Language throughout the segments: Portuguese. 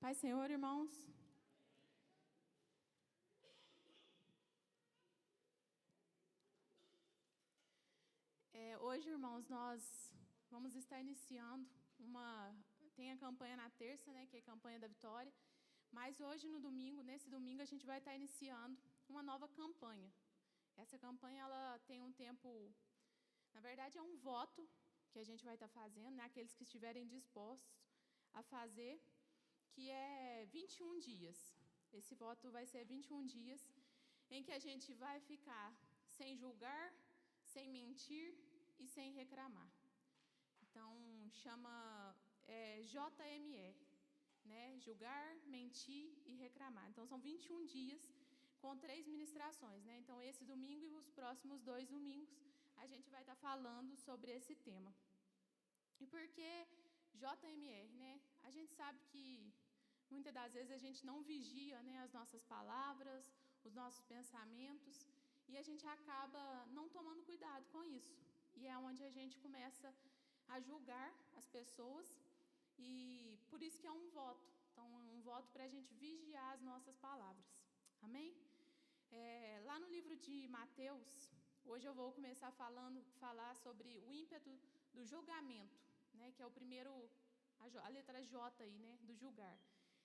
Pai, Senhor, irmãos. Hoje, irmãos, nós vamos estar iniciando tem a campanha na terça, né, que é a campanha da vitória, mas hoje, no domingo, nesse domingo, a gente vai estar iniciando uma nova campanha. Essa campanha, ela tem um tempo, na verdade, é um voto que a gente vai estar fazendo, né, aqueles que estiverem dispostos a fazer, que é 21 dias. Esse voto vai ser 21 dias, em que a gente vai ficar sem julgar, sem mentir e sem reclamar. Então, chama JME, né? Julgar, mentir e reclamar. Então, são 21 dias com 3 ministrações, né? Então, esse domingo e os próximos 2 domingos, a gente vai estar falando sobre esse tema. E por que JMR, né? A gente sabe que muitas das vezes a gente não vigia, né, as nossas palavras, os nossos pensamentos, e a gente acaba não tomando cuidado com isso. E é onde a gente começa a julgar as pessoas, e por isso que é um voto. Então, é um voto para a gente vigiar as nossas palavras. Amém? Lá no livro de Mateus, hoje eu vou começar falar sobre o ímpeto do julgamento, né, que é o primeiro, a letra J aí, né, do julgar.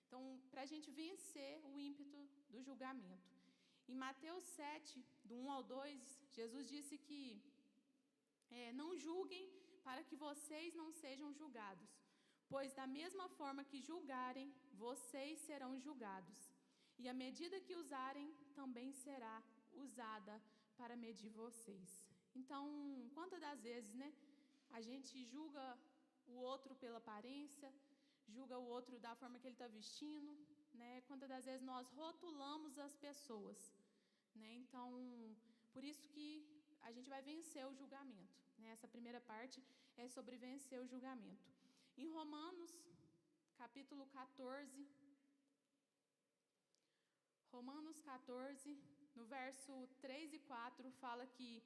Então, para a gente vencer o ímpeto do julgamento. Em Mateus 7, do 1 ao 2, Jesus disse que não julguem para que vocês não sejam julgados, pois da mesma forma que julgarem, vocês serão julgados. E a medida que usarem também será usada para medir vocês. Então, quantas das vezes, né, a gente julga o outro pela aparência, julga o outro da forma que ele está vestindo, né? Quantas das vezes nós rotulamos as pessoas, né? Então, por isso que a gente vai vencer o julgamento, né? Essa primeira parte é sobre vencer o julgamento. Em Romanos, capítulo 14, no verso 3 e 4, fala que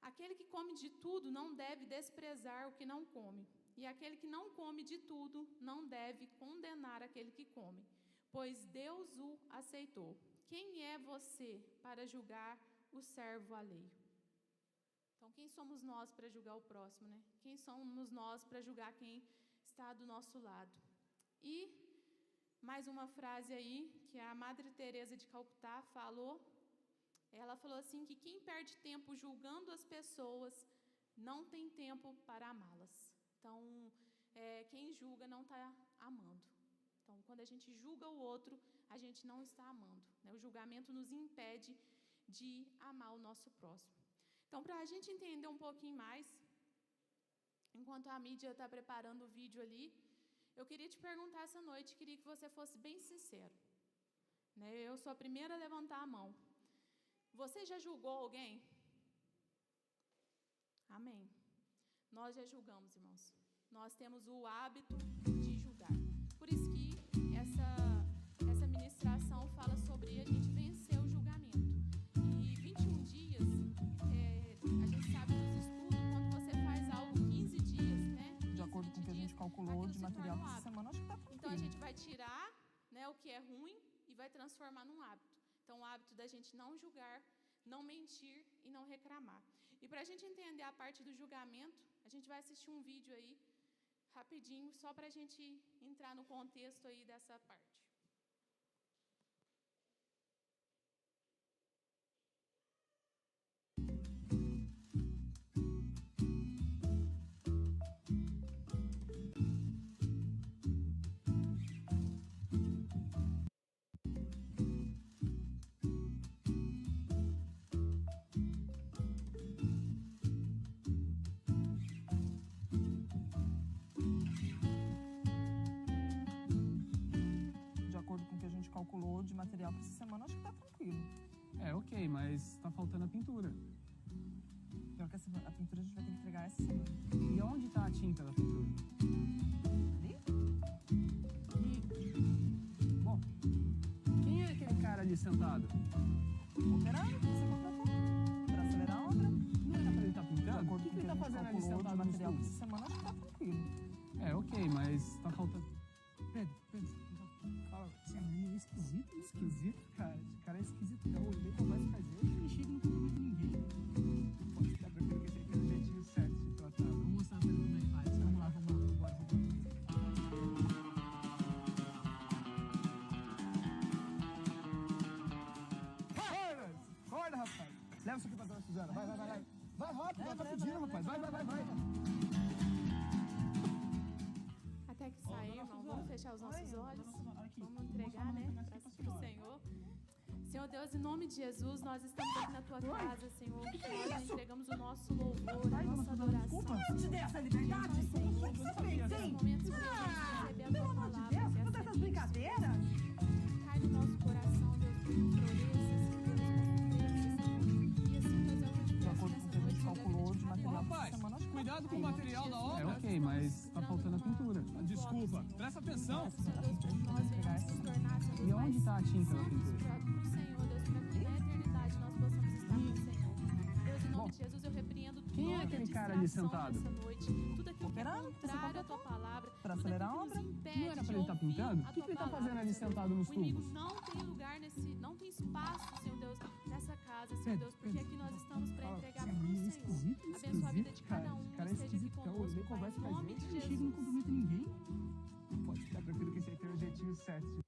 aquele que come de tudo não deve desprezar o que não come, e aquele que não come de tudo não deve condenar aquele que come, pois Deus o aceitou. Quem é você para julgar o servo alheio? Então, quem somos nós para julgar o próximo, né? Quem somos nós para julgar quem está do nosso lado? E mais uma frase aí, que a Madre Teresa de Calcutá falou. Ela falou assim, que quem perde tempo julgando as pessoas não tem tempo para amá-las. Então, quem julga não está amando. Então, quando a gente julga o outro, a gente não está amando, né? O julgamento nos impede de amar o nosso próximo. Então, para a gente entender um pouquinho mais, enquanto a mídia está preparando o vídeo ali, eu queria te perguntar essa noite, queria que você fosse bem sincero, né? Eu sou a primeira a levantar a mão. Você já julgou alguém? Amém. Nós já julgamos, irmãos. Nós temos o hábito de julgar. Por isso que essa ministração fala sobre a gente vencer o julgamento. E 21 dias, a gente sabe dos estudos, quando você faz algo 15 dias, né? De acordo com o que a gente calculou de material por semana, acho que está tranquilo. Então, a gente vai tirar, né, o que é ruim e vai transformar num hábito. Então, o hábito da gente não julgar, não mentir e não reclamar. E para a gente entender a parte do julgamento, a gente vai assistir um vídeo aí, rapidinho, só para a gente entrar no contexto aí dessa parte. Calculou de material por semana, acho que tá tranquilo. Ok, mas tá faltando a pintura. Pior que a pintura a gente vai ter que entregar essa semana. E onde tá a tinta da pintura? Ali? Bom, quem é aquele cara ali sentado? Operário, você contratou. Pra acelerar a obra. Não era pra ele tá pintando? O que ele tá fazendo ali sentado sentado de material por no estúdio? semana, acho que tá tranquilo. Ok, mas tá faltando... Pedro, esquisito, né? Esquisito, cara. Esse cara é esquisitão. Ele nem conversa com a gente, ele chega e não cumprimenta ninguém. Pode ficar tranquilo que esse aqui é o jeitinho certo de se tratar. Vamos mostrar pra ele como é que faz. Vamos lá, bora. Acorda, rapaz. Leva isso aqui pra dona Suzana. Vai. Vai rápido, ela tá pedindo, rapaz. Vai. Até que sair, irmão, vamos fechar os nossos olhos. Vamos entregar, né, para o Senhor. Senhor Deus, em nome de Jesus, nós estamos aqui na tua casa, Senhor. Nós entregamos o nosso louvor, a nossa adoração. Te dê essa liberdade? Senhor, Você nesses fez, hein? momentos que nós vamos receber a Pelo tua amor de palavra, Deus, que é todas essas semente, brincadeiras? cai no nosso coração, Deus, por floresça, Senhor, e assim, Deus, eu te De peço acordo com o que a gente calculou de material pra Rapaz, essa semana, acho que cuidado com o material da obra. é ok, mas tá faltando a pintura. Desculpa, presta atenção. Senhor Deus, para que nós venhamos nos tornar, Senhor Deus, E onde mais tá a tinta da santos pintura? para o Senhor, Deus, para que na eternidade nós possamos estar com o Senhor. Deus, em nome de Jesus, eu repreendo Quem é toda aquele cara ali distração sentado? nessa noite, tudo aquilo que é Operando? Você contrário à tua palavra, Pra tudo acelerar aquilo a que nos obra? impede Não era pra de ele tá ouvir pintando? a O que tua ele tá palavra, fazendo ali Senhor. sentado nos O inimigo tubos? não tem lugar não tem espaço, Senhor Deus, nessa casa, Senhor Deus, porque aqui nós estamos para entregar para o Senhor. Abençoa a vida de cada um, cara é esteja aqui esquisitão. Ele conosco, nem Pai, conversa em com a nome gente, de ele chega e não Jesus. cumprimenta ninguém. Pode ficar tranquilo que esse aqui é o jeitinho certo de...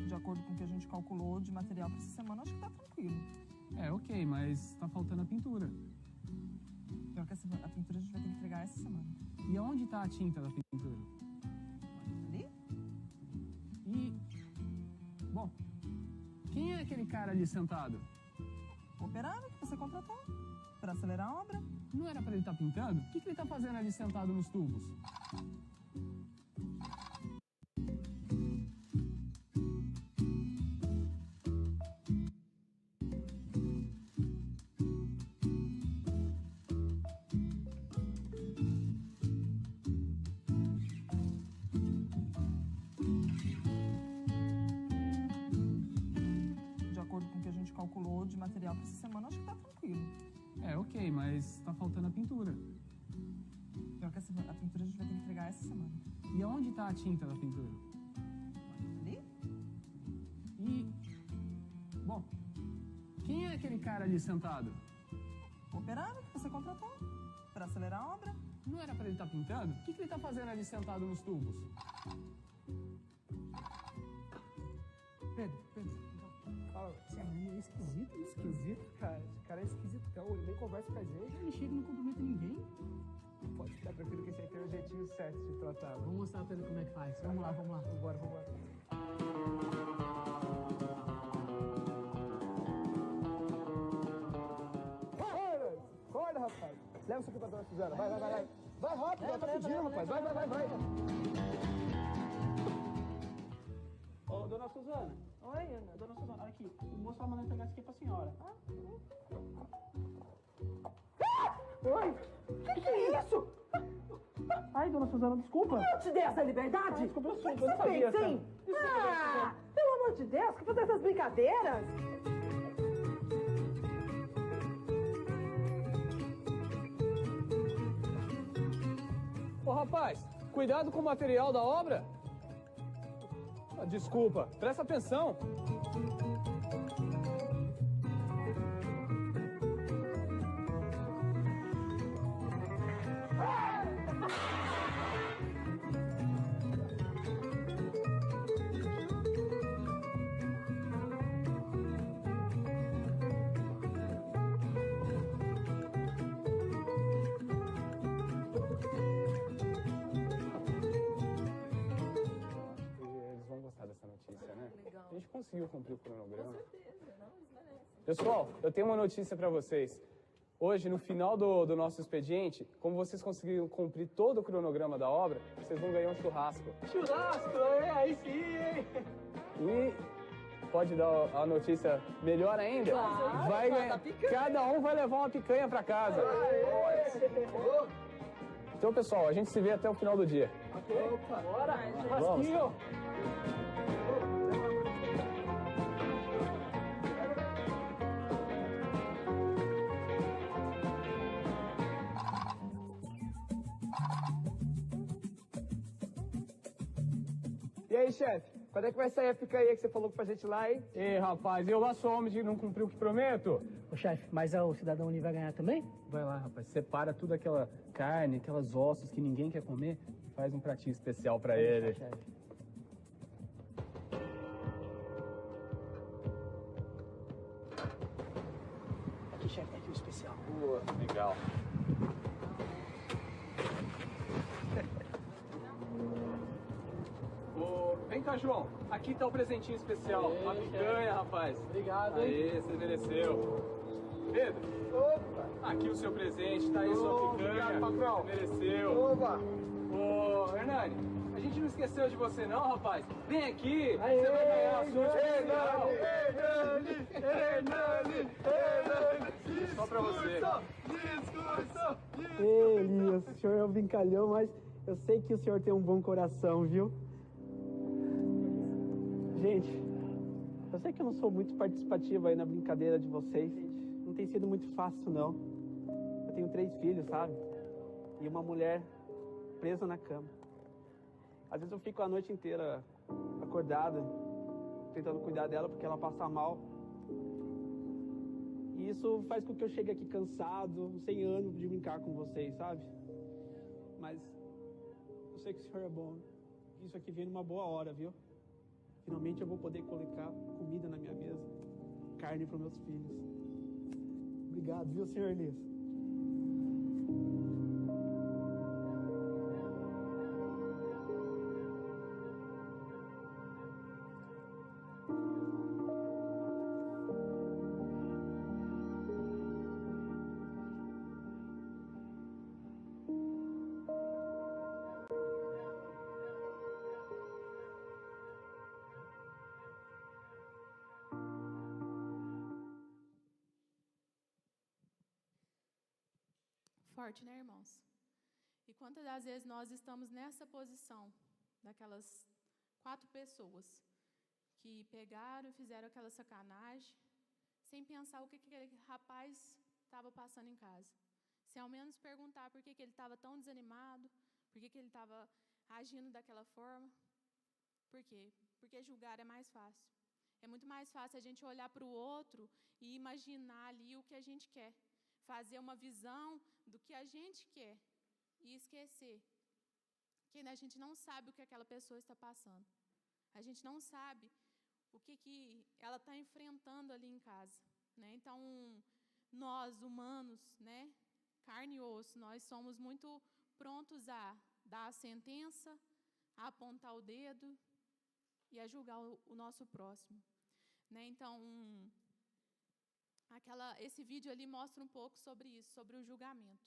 De acordo com o que a gente calculou de material pra essa semana, acho que tá tranquilo. É, ok, mas tá faltando a pintura. Pior que a pintura a gente vai ter que entregar essa semana. E aonde tá a tinta da pintura? Ali? E... Bom, quem é aquele cara ali sentado? O operário que você contratou pra acelerar a obra? Não era pra ele estar pintando? O que ele tá fazendo ali sentado nos tubos? De acordo com o que a gente calculou de material pra essa semana, acho que tá tranquilo. É, ok, mas tá faltando a pintura. Pior que a pintura a gente vai ter que entregar essa semana. E aonde tá a tinta da pintura? Ali? E... Bom, quem é aquele cara ali sentado? O operário que você contratou pra acelerar a obra? Não era pra ele estar pintando? O que ele tá fazendo ali sentado nos tubos? Pedro. Fala, esse menino é esquisito, cara. Esse cara é esquisitão. Ele nem conversa com a gente, ele chega e não cumprimenta ninguém. Pode ficar tranquilo que esse aqui é o jeitinho certo de se tratar. Vamos mostrar pra ele como é que faz. Vamos lá. Vambora. Acorda, rapaz. Leva isso aqui pra dona Suzana. Vai. Vai rápido, ela tá pedindo, rapaz. Vai. Ô, dona Suzana. Oi, Ana. Dona Suzana, olha aqui. O moço tá mandando entregar isso aqui pra senhora. Oi? Que é isso? Ai, dona Suzana, desculpa. Eu te dei essa liberdade? Desculpa, eu O sou, que eu não você sabia. fez, hein? Desculpa, Pelo amor de Deus, que fazer essas brincadeiras? Ô, rapaz, cuidado com o material da obra. Desculpa, presta atenção. Eles vão gostar dessa notícia, né? A gente conseguiu cumprir o cronograma. Pessoal, eu tenho uma notícia para vocês. Hoje, no final do nosso expediente, como vocês conseguiram cumprir todo o cronograma da obra, vocês vão ganhar um churrasco. Churrasco, aí sim, hein? pode dar a notícia melhor ainda? Vai ganhar. Cada um vai levar uma picanha para casa. Então, pessoal, a gente se vê até o final do dia. Opa, bora! Vamos. E aí, chefe? Quando é que vai sair a picanha que você falou pra gente lá, hein? Ei, rapaz, eu lá sou homem de não cumprir o que prometo. Ô, chefe, mas o cidadão ali vai ganhar também? Vai lá, rapaz, separa tudo aquela carne, aquelas ossos que ninguém quer comer e faz um pratinho especial pra ele. Chefe. Aqui, chefe, tá aqui o especial. Boa, legal. Vem cá, João. Aqui tá o presentinho especial. Uma picanha, rapaz. Obrigado, Aí, você mereceu. Pedro. Opa. Aqui o seu presente, tá aí sua picanha. Obrigado, patrão. Você mereceu. Opa! Ô, Hernani, a gente não esqueceu de você não, rapaz. Vem aqui, você vai ganhar a sua especial. Hernani! Só pra você. Ei, Elias, o senhor é um brincalhão, mas eu sei que o senhor tem um bom coração, viu? Gente, eu sei que eu não sou muito participativa aí na brincadeira de vocês. Não tem sido muito fácil, não. Eu tenho 3 filhos, sabe? E uma mulher presa na cama. Às vezes eu fico a noite inteira acordada, tentando cuidar dela porque ela passa mal. E isso faz com que eu chegue aqui cansado, sem ânimo de brincar com vocês, sabe? Mas eu sei que o senhor é bom. Isso aqui vem numa boa hora, viu? Finalmente eu vou poder colocar comida na minha mesa, carne para meus filhos. Obrigado, viu, senhor Elias? Forte, né, irmãos? E quantas das vezes nós estamos nessa posição daquelas 4 pessoas que pegaram e fizeram aquela sacanagem, sem pensar o que aquele rapaz estava passando em casa. Sem ao menos perguntar por que ele estava tão desanimado, por que ele estava agindo daquela forma. Por quê? Porque julgar é mais fácil. É muito mais fácil a gente olhar para o outro e imaginar ali o que a gente quer. Fazer uma visão do que a gente quer e esquecer que a gente não sabe o que aquela pessoa está passando. A gente não sabe o que ela está enfrentando ali em casa, né? Então, nós, humanos, né, carne e osso, nós somos muito prontos a dar a sentença, a apontar o dedo e a julgar o nosso próximo, né? Então, esse vídeo ali mostra um pouco sobre isso, sobre o julgamento,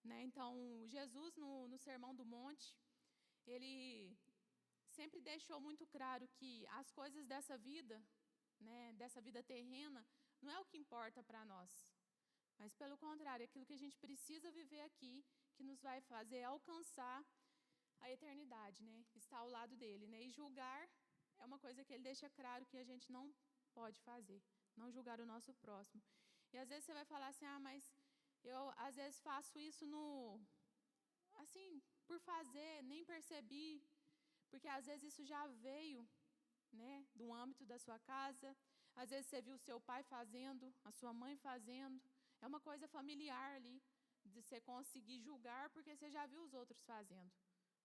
né? Então, Jesus, no Sermão do Monte, ele sempre deixou muito claro que as coisas dessa vida, né, dessa vida terrena, não é o que importa para nós, mas, pelo contrário, aquilo que a gente precisa viver aqui, que nos vai fazer alcançar a eternidade, né? Estar ao lado dele, né? E julgar é uma coisa que ele deixa claro que a gente não pode fazer. Não julgar o nosso próximo. E às vezes você vai falar assim, mas eu às vezes faço isso assim, por fazer, nem percebi, porque às vezes isso já veio, né, do âmbito da sua casa, às vezes você viu o seu pai fazendo, a sua mãe fazendo, é uma coisa familiar ali, de você conseguir julgar, porque você já viu os outros fazendo,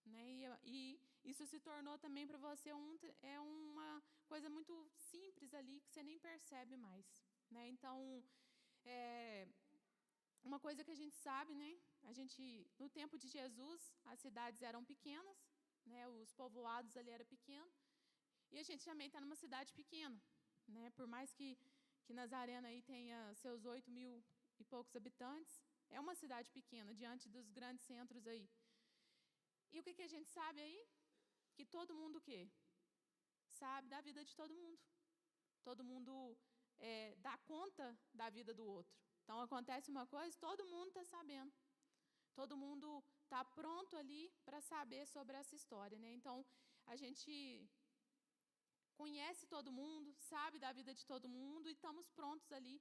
né, e isso se tornou também para você uma coisa muito simples ali, que você nem percebe mais, né? Então, uma coisa que a gente sabe, né? No tempo de Jesus, as cidades eram pequenas, né? Os povoados ali eram pequenos, e a gente também está numa cidade pequena, né? Por mais que Nazarena aí tenha seus 8.000 e poucos habitantes, é uma cidade pequena, diante dos grandes centros aí. E o que a gente sabe aí? Que todo mundo o quê? Sabe da vida de todo mundo. todo mundo dá conta da vida do outro. Então, acontece uma coisa, todo mundo está sabendo. Todo mundo está pronto ali para saber sobre essa história, né? Então, a gente conhece todo mundo, sabe da vida de todo mundo e estamos prontos ali,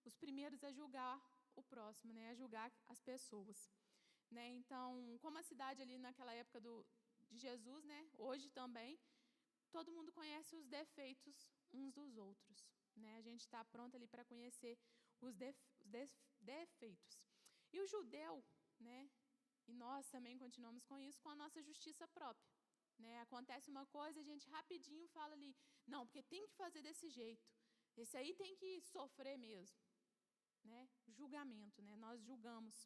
os primeiros a julgar o próximo, né? A julgar as pessoas, né? Então, como a cidade ali naquela época de Jesus, né? Hoje também, todo mundo conhece os defeitos uns dos outros, né? A gente está pronto ali para conhecer os defeitos. E o judeu, né? E nós também continuamos com isso, com a nossa justiça própria, né? Acontece uma coisa, a gente rapidinho fala ali, não, porque tem que fazer desse jeito. Esse aí tem que sofrer mesmo, né? Julgamento, né? Nós julgamos.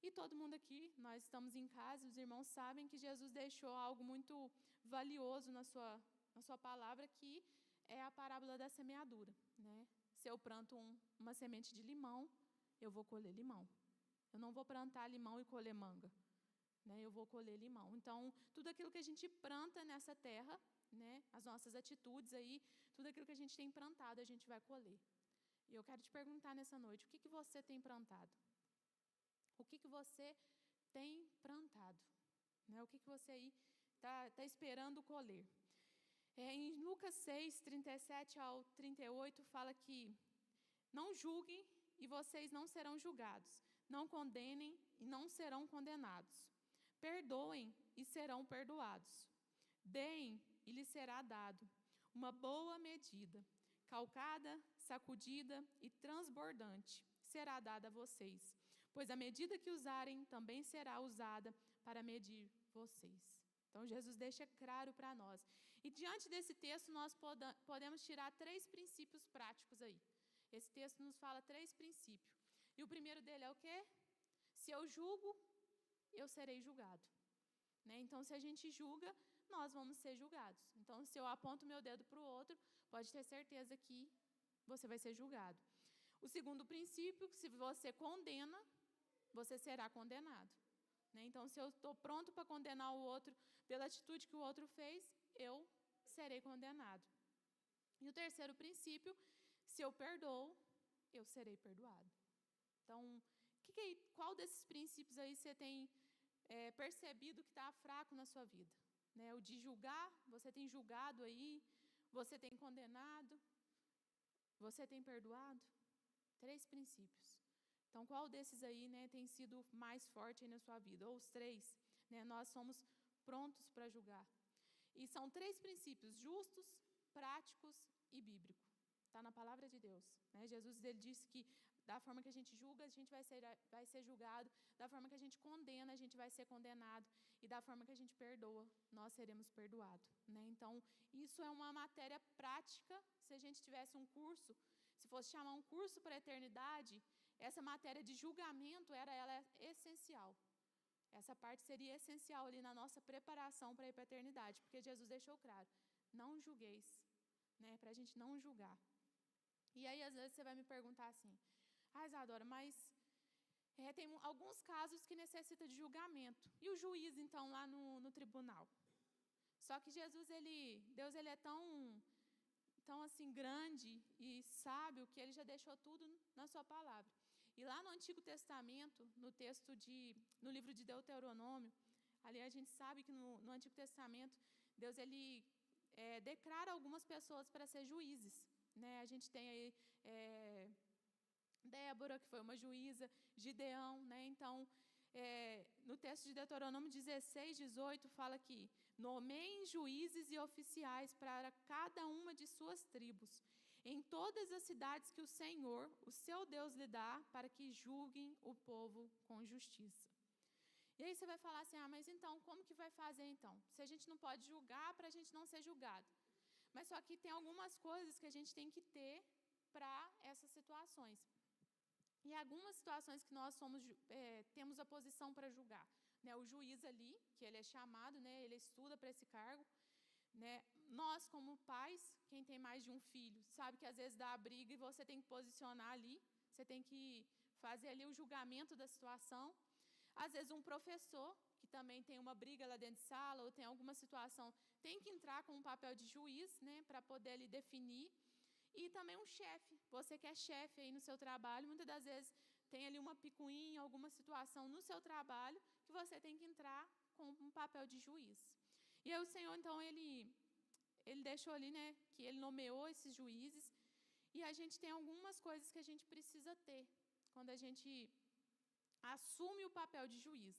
E todo mundo aqui, nós estamos em casa, os irmãos sabem que Jesus deixou algo muito valioso na sua palavra, que é a parábola da semeadura, né? Se eu planto uma semente de limão, eu vou colher limão. Eu não vou plantar limão e colher manga, né? Eu vou colher limão. Então, tudo aquilo que a gente planta nessa terra, né? As nossas atitudes aí, tudo aquilo que a gente tem plantado, a gente vai colher. E eu quero te perguntar nessa noite, o que você tem plantado? O que você tem plantado? Né? O que você aí está esperando colher? Em Lucas 6, 37 ao 38, fala que não julguem e vocês não serão julgados. Não condenem e não serão condenados. Perdoem e serão perdoados. Deem e lhes será dado. Uma boa medida, calcada, sacudida e transbordante, será dada a vocês. Pois a medida que usarem também será usada para medir vocês. Então, Jesus deixa claro para nós. E diante desse texto, nós podemos tirar 3 princípios práticos aí. Esse texto nos fala 3 princípios. E o primeiro dele é o quê? Se eu julgo, eu serei julgado. Né? Então, se a gente julga, nós vamos ser julgados. Então, se eu aponto meu dedo para o outro, pode ter certeza que você vai ser julgado. O segundo princípio, se você condena, você será condenado. Né? Então, se eu estou pronto para condenar o outro pela atitude que o outro fez, eu serei condenado. E o terceiro princípio, se eu perdoo, eu serei perdoado. Então, qual desses princípios aí você tem percebido que está fraco na sua vida? Né? O de julgar, você tem julgado aí, você tem condenado, você tem perdoado? 3 princípios. Então, qual desses aí, né, tem sido mais forte aí na sua vida? Ou os 3, né, nós somos prontos para julgar. E são 3 princípios, justos, práticos e bíblicos. Está na palavra de Deus. Né? Jesus ele disse que da forma que a gente julga, a gente vai ser julgado. Da forma que a gente condena, a gente vai ser condenado. E da forma que a gente perdoa, nós seremos perdoados. Né? Então, isso é uma matéria prática. Se a gente tivesse um curso, se fosse chamar um curso para a eternidade, essa matéria de julgamento, ela é essencial. Essa parte seria essencial ali na nossa preparação para ir para a eternidade, porque Jesus deixou claro, não julgueis, né, para a gente não julgar. E aí, às vezes, você vai me perguntar assim, Isadora, mas tem alguns casos que necessitam de julgamento. E o juiz, então, lá no tribunal? Só que Deus ele é tão assim, grande e sábio, que ele já deixou tudo na sua palavra. E lá no Antigo Testamento, no livro de Deuteronômio, ali a gente sabe que no Antigo Testamento, Deus ele declara algumas pessoas para ser juízes. Né? A gente tem aí Débora, que foi uma juíza, Gideão. Né? Então, no texto de Deuteronômio 16, 18, fala que nomeiem juízes e oficiais para cada uma de suas tribos, em todas as cidades que o Senhor, o seu Deus, lhe dá, para que julguem o povo com justiça. E aí você vai falar assim, mas então, como que vai fazer então? Se a gente não pode julgar, para a gente não ser julgado. Mas só que tem algumas coisas que a gente tem que ter para essas situações. E algumas situações que nós temos a posição para julgar. Né? O juiz ali, que ele é chamado, né? Ele estuda para esse cargo. Né? Nós, como pais, quem tem mais de um filho, sabe que às vezes dá a briga e você tem que posicionar ali, você tem que fazer ali o julgamento da situação. Às vezes um professor, que também tem uma briga lá dentro de sala, ou tem alguma situação, tem que entrar com um papel de juiz, né, para poder ali definir. E também um chefe. Você que é chefe aí no seu trabalho, muitas das vezes tem ali uma picuinha, alguma situação no seu trabalho que você tem que entrar com um papel de juiz. E aí o Senhor, então, ele deixou ali, né, que ele nomeou esses juízes. E a gente tem algumas coisas que a gente precisa ter quando a gente assume o papel de juiz.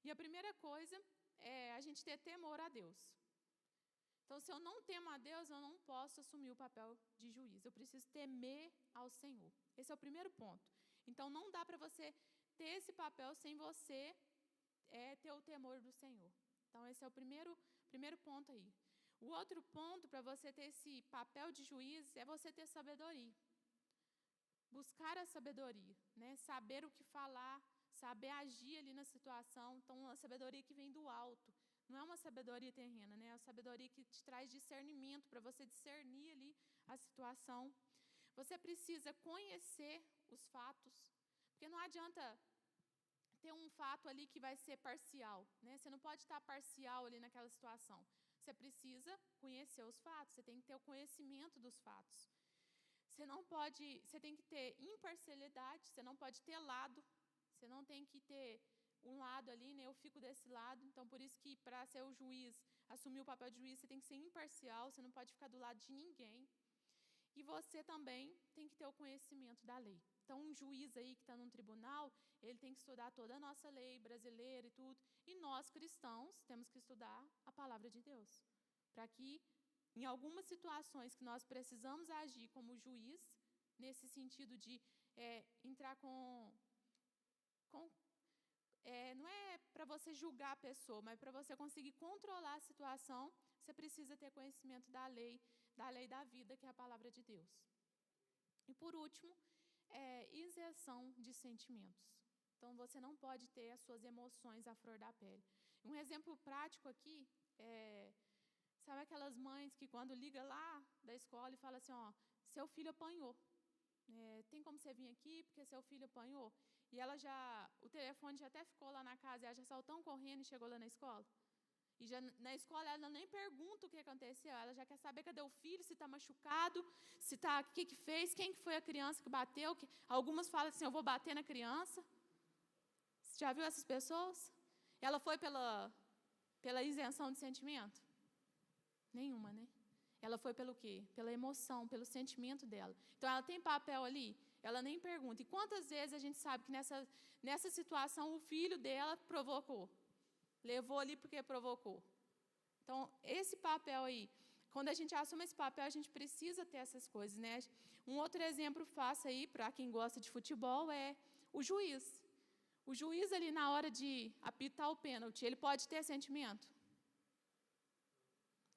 E a primeira coisa é a gente ter temor a Deus. Então, se eu não temo a Deus, eu não posso assumir o papel de juiz. Eu preciso temer ao Senhor. Esse é o primeiro ponto. Então, não dá para você ter esse papel sem você ter o temor do Senhor. Então, esse é o primeiro ponto aí. O outro ponto para você ter esse papel de juiz é você ter sabedoria. Buscar a sabedoria, né? Saber o que falar, saber agir ali na situação. Então, a sabedoria que vem do alto. Não é uma sabedoria terrena, né? É uma sabedoria que te traz discernimento para você discernir ali a situação. Você precisa conhecer os fatos, porque não adianta ter um fato ali que vai ser parcial, né? Você não pode estar parcial ali naquela situação. Você precisa conhecer os fatos, você tem que ter o conhecimento dos fatos. Você tem que ter imparcialidade, você não pode ter lado, você não tem que ter um lado ali, né? Eu fico desse lado. Então, por isso que para ser o juiz, assumir o papel de juiz, você tem que ser imparcial, você não pode ficar do lado de ninguém. E você também tem que ter o conhecimento da lei. Então, um juiz aí que está num tribunal, ele tem que estudar toda a nossa lei brasileira e tudo. E nós, cristãos, temos que estudar a palavra de Deus. Para que, em algumas situações que nós precisamos agir como juiz, nesse sentido de entrar não é para você julgar a pessoa, mas para você conseguir controlar a situação, você precisa ter conhecimento da lei da vida, que é a palavra de Deus. E por último, isenção de sentimentos. Então, você não pode ter as suas emoções à flor da pele. Um exemplo prático aqui sabe aquelas mães que quando liga lá da escola e fala assim, ó, seu filho apanhou. Tem como você vir aqui porque seu filho apanhou? E o telefone já até ficou lá na casa, e ela já saiu tão correndo e chegou lá na escola. E já, na escola ela nem pergunta o que aconteceu, ela já quer saber cadê o filho, se está machucado, o que fez, quem que foi a criança que bateu. Algumas falam assim, eu vou bater na criança. Você já viu essas pessoas? Ela foi pela isenção de sentimento? Nenhuma, né? Ela foi pelo quê? Pela emoção, pelo sentimento dela. Então, ela tem papel ali, ela nem pergunta. E quantas vezes a gente sabe que nessa situação o filho dela provocou? Levou ali porque provocou. Então, esse papel aí, quando a gente assume esse papel, a gente precisa ter essas coisas, né? Um outro exemplo fácil aí, para quem gosta de futebol, é o juiz. O juiz ali, na hora de apitar o pênalti, ele pode ter sentimento?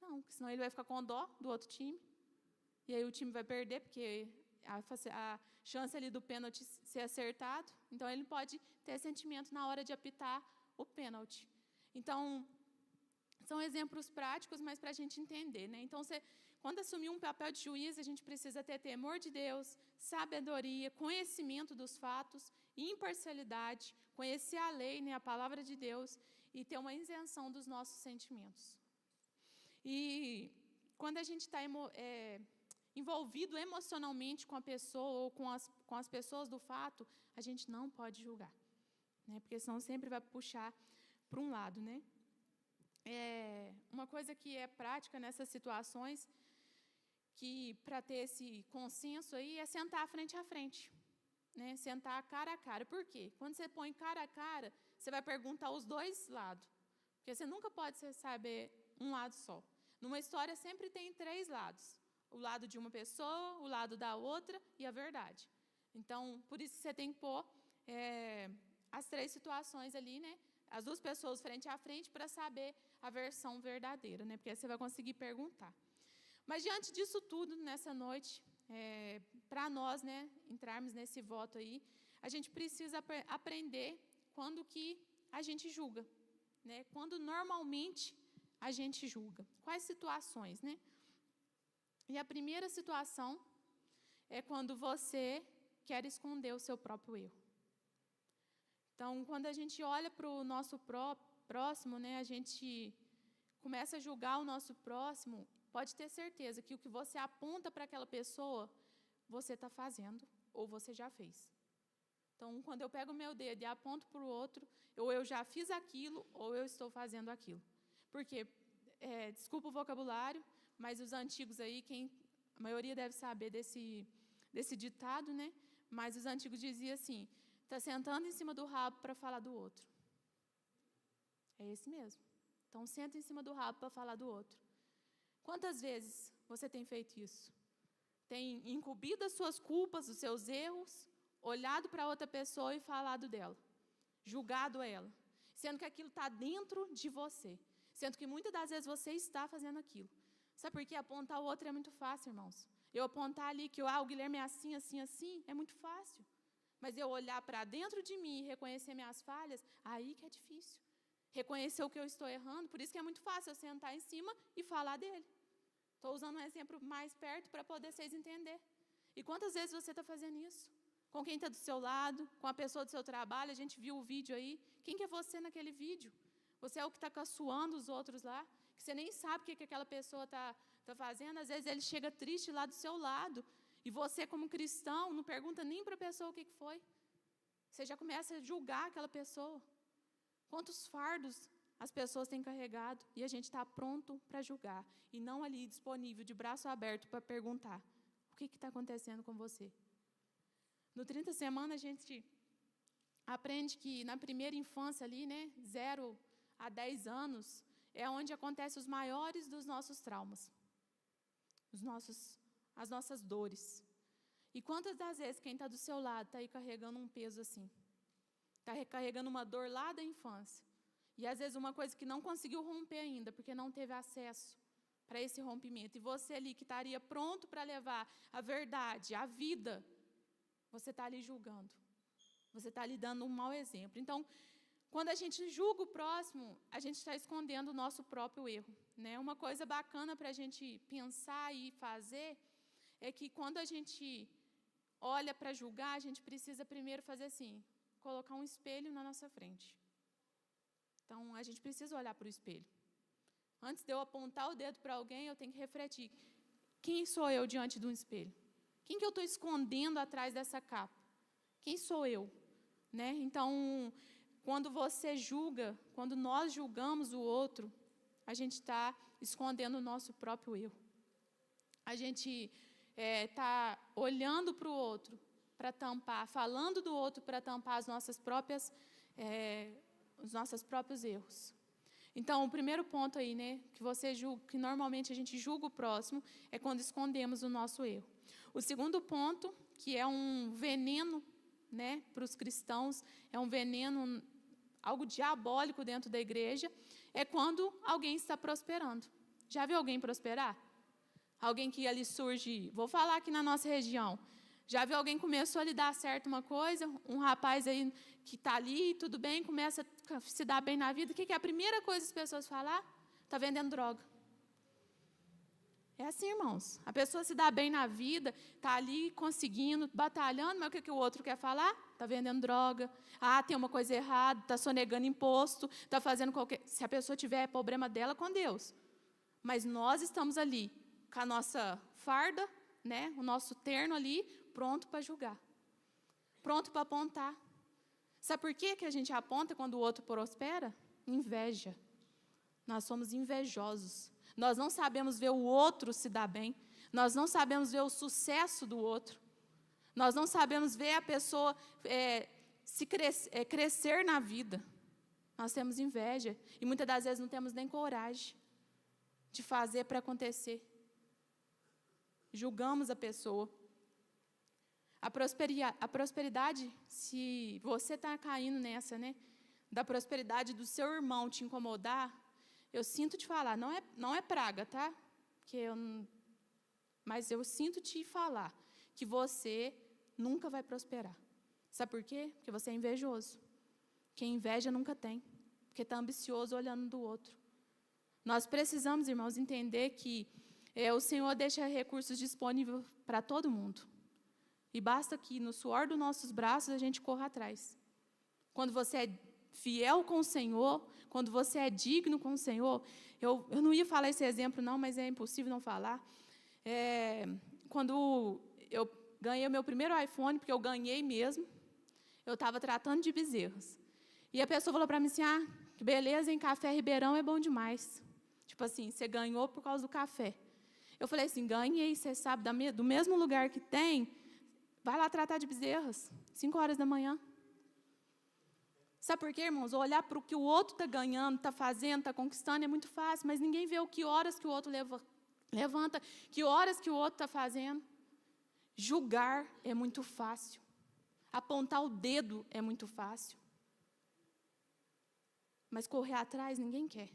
Não, porque senão ele vai ficar com dó do outro time. E aí o time vai perder, porque a chance ali do pênalti ser acertado. Então, ele pode ter sentimento na hora de apitar o pênalti. Então, são exemplos práticos, mas para a gente entender, né? Então, quando assumir um papel de juiz, a gente precisa ter temor de Deus, sabedoria, conhecimento dos fatos, imparcialidade, conhecer a lei, né, a palavra de Deus, e ter uma isenção dos nossos sentimentos. E quando a gente está envolvido emocionalmente com a pessoa ou com as pessoas do fato, a gente não pode julgar, né? Porque senão sempre vai puxar para um lado, né? Uma coisa que é prática nessas situações, que para ter esse consenso aí, é sentar frente a frente, né? Sentar cara a cara. Por quê? Quando você põe cara a cara, você vai perguntar os dois lados, porque você nunca pode saber um lado só. Numa história sempre tem 3 lados. O lado de uma pessoa, o lado da outra e a verdade. Então, por isso que você tem que pôr as 3 situações ali, né? As 2 pessoas frente a frente para saber a versão verdadeira, né? Porque aí você vai conseguir perguntar. Mas diante disso tudo, nessa noite, para nós, né, entrarmos nesse voto aí, a gente precisa aprender quando que a gente julga, né? Quando normalmente a gente julga. Quais situações, né? E a primeira situação é quando você quer esconder o seu próprio erro. Então, quando a gente olha para o nosso próximo, né, a gente começa a julgar o nosso próximo pode ter certeza que o que você aponta para aquela pessoa, você está fazendo ou você já fez. Então, quando eu pego o meu dedo e aponto para o outro, ou eu já fiz aquilo, ou eu estou fazendo aquilo. Porque, desculpa o vocabulário, mas os antigos aí, a maioria deve saber desse ditado, né? Mas os antigos diziam assim, está sentando em cima do rabo para falar do outro. É esse mesmo. Então, senta em cima do rabo para falar do outro. Quantas vezes você tem feito isso? Tem incumbido as suas culpas, os seus erros, olhado para outra pessoa e falado dela, julgado ela, sendo que aquilo está dentro de você, sendo que muitas das vezes você está fazendo aquilo. Sabe por quê? Apontar o outro é muito fácil, irmãos. Eu apontar ali que o Guilherme é assim, assim, assim, é muito fácil. Mas eu olhar para dentro de mim e reconhecer minhas falhas, aí que é difícil. Reconhecer o que eu estou errando, por isso que é muito fácil eu sentar em cima e falar dele. Estou usando um exemplo mais perto para poder vocês entenderem. E quantas vezes você está fazendo isso? Com quem está do seu lado, com a pessoa do seu trabalho, a gente viu o vídeo aí. Quem que é você naquele vídeo? Você é o que está caçoando os outros lá, que você nem sabe o que aquela pessoa está fazendo. Às vezes ele chega triste lá do seu lado, e você, como cristão, não pergunta nem para a pessoa o que foi. Você já começa a julgar aquela pessoa. Quantos fardos as pessoas têm carregado e a gente está pronto para julgar, e não ali disponível, de braço aberto, para perguntar o que está acontecendo com você. No 30 Semanas, a gente aprende que na primeira infância ali, né, 0 a 10 anos, é onde acontecem os maiores dos nossos traumas, as nossas dores. E quantas das vezes quem está do seu lado está aí carregando um peso assim? Está recarregando uma dor lá da infância. E às vezes uma coisa que não conseguiu romper ainda, porque não teve acesso para esse rompimento. E você ali que estaria pronto para levar a verdade, a vida, você está ali julgando. Você está ali dando um mau exemplo. Então, quando a gente julga o próximo, a gente está escondendo o nosso próprio erro, né? Uma coisa bacana para a gente pensar e fazer é que quando a gente olha para julgar, a gente precisa primeiro fazer assim, colocar um espelho na nossa frente. Então, a gente precisa olhar para o espelho. Antes de eu apontar o dedo para alguém, eu tenho que refletir. Quem sou eu diante de um espelho? Quem que eu estou escondendo atrás dessa capa? Quem sou eu? Né? Então, quando você julga, quando nós julgamos o outro, a gente está escondendo o nosso próprio erro. A gente está olhando para o outro para tampar, falando do outro para tampar os nossos próprios erros. Então, o primeiro ponto aí, né, que normalmente a gente julga o próximo, é quando escondemos o nosso erro. O segundo ponto, que é um veneno, né, para os cristãos, é um veneno, algo diabólico dentro da igreja, é quando alguém está prosperando. Já viu alguém prosperar? Alguém que ali surge, vou falar aqui na nossa região, já viu alguém começou a lhe dar certo uma coisa, um rapaz aí que está ali, tudo bem, começa a se dar bem na vida, o que é a primeira coisa que as pessoas falam? Está vendendo droga. É assim, irmãos, a pessoa se dá bem na vida, está ali conseguindo, batalhando, mas o que o outro quer falar? Está vendendo droga, tem uma coisa errada, está sonegando imposto, está fazendo qualquer... Se a pessoa tiver problema dela, com Deus. Mas nós estamos ali, com a nossa farda, né, o nosso terno ali, pronto para julgar, pronto para apontar. Sabe por que a gente aponta quando o outro prospera? Inveja. Nós somos invejosos. Nós não sabemos ver o outro se dar bem. Nós não sabemos ver o sucesso do outro. Nós não sabemos ver a pessoa crescer na vida. Nós temos inveja. E muitas das vezes não temos nem coragem de fazer para acontecer. Julgamos a pessoa. A prosperidade, se você está caindo nessa, né, da prosperidade do seu irmão te incomodar, eu sinto te falar, não é praga, tá? Mas eu sinto te falar que você nunca vai prosperar. Sabe por quê? Porque você é invejoso. Quem inveja nunca tem, porque está ambicioso olhando do outro. Nós precisamos, irmãos, entender que o Senhor deixa recursos disponíveis para todo mundo. E basta que no suor dos nossos braços a gente corra atrás. Quando você é fiel com o Senhor, quando você é digno com o Senhor, eu não ia falar esse exemplo, não, mas é impossível não falar. Quando eu ganhei o meu primeiro iPhone, porque eu ganhei mesmo, eu estava tratando de bezerros. E a pessoa falou para mim assim, que beleza, em Café Ribeirão é bom demais. Tipo assim, você ganhou por causa do café. Eu falei assim, ganhei, você sabe, do mesmo lugar que tem, vai lá tratar de bezerras, 5 horas da manhã. Sabe por quê, irmãos? Olhar para o que o outro está ganhando, está fazendo, está conquistando, é muito fácil, mas ninguém vê que horas que o outro levanta, que horas que o outro está fazendo. Julgar é muito fácil. Apontar o dedo é muito fácil. Mas correr atrás ninguém quer.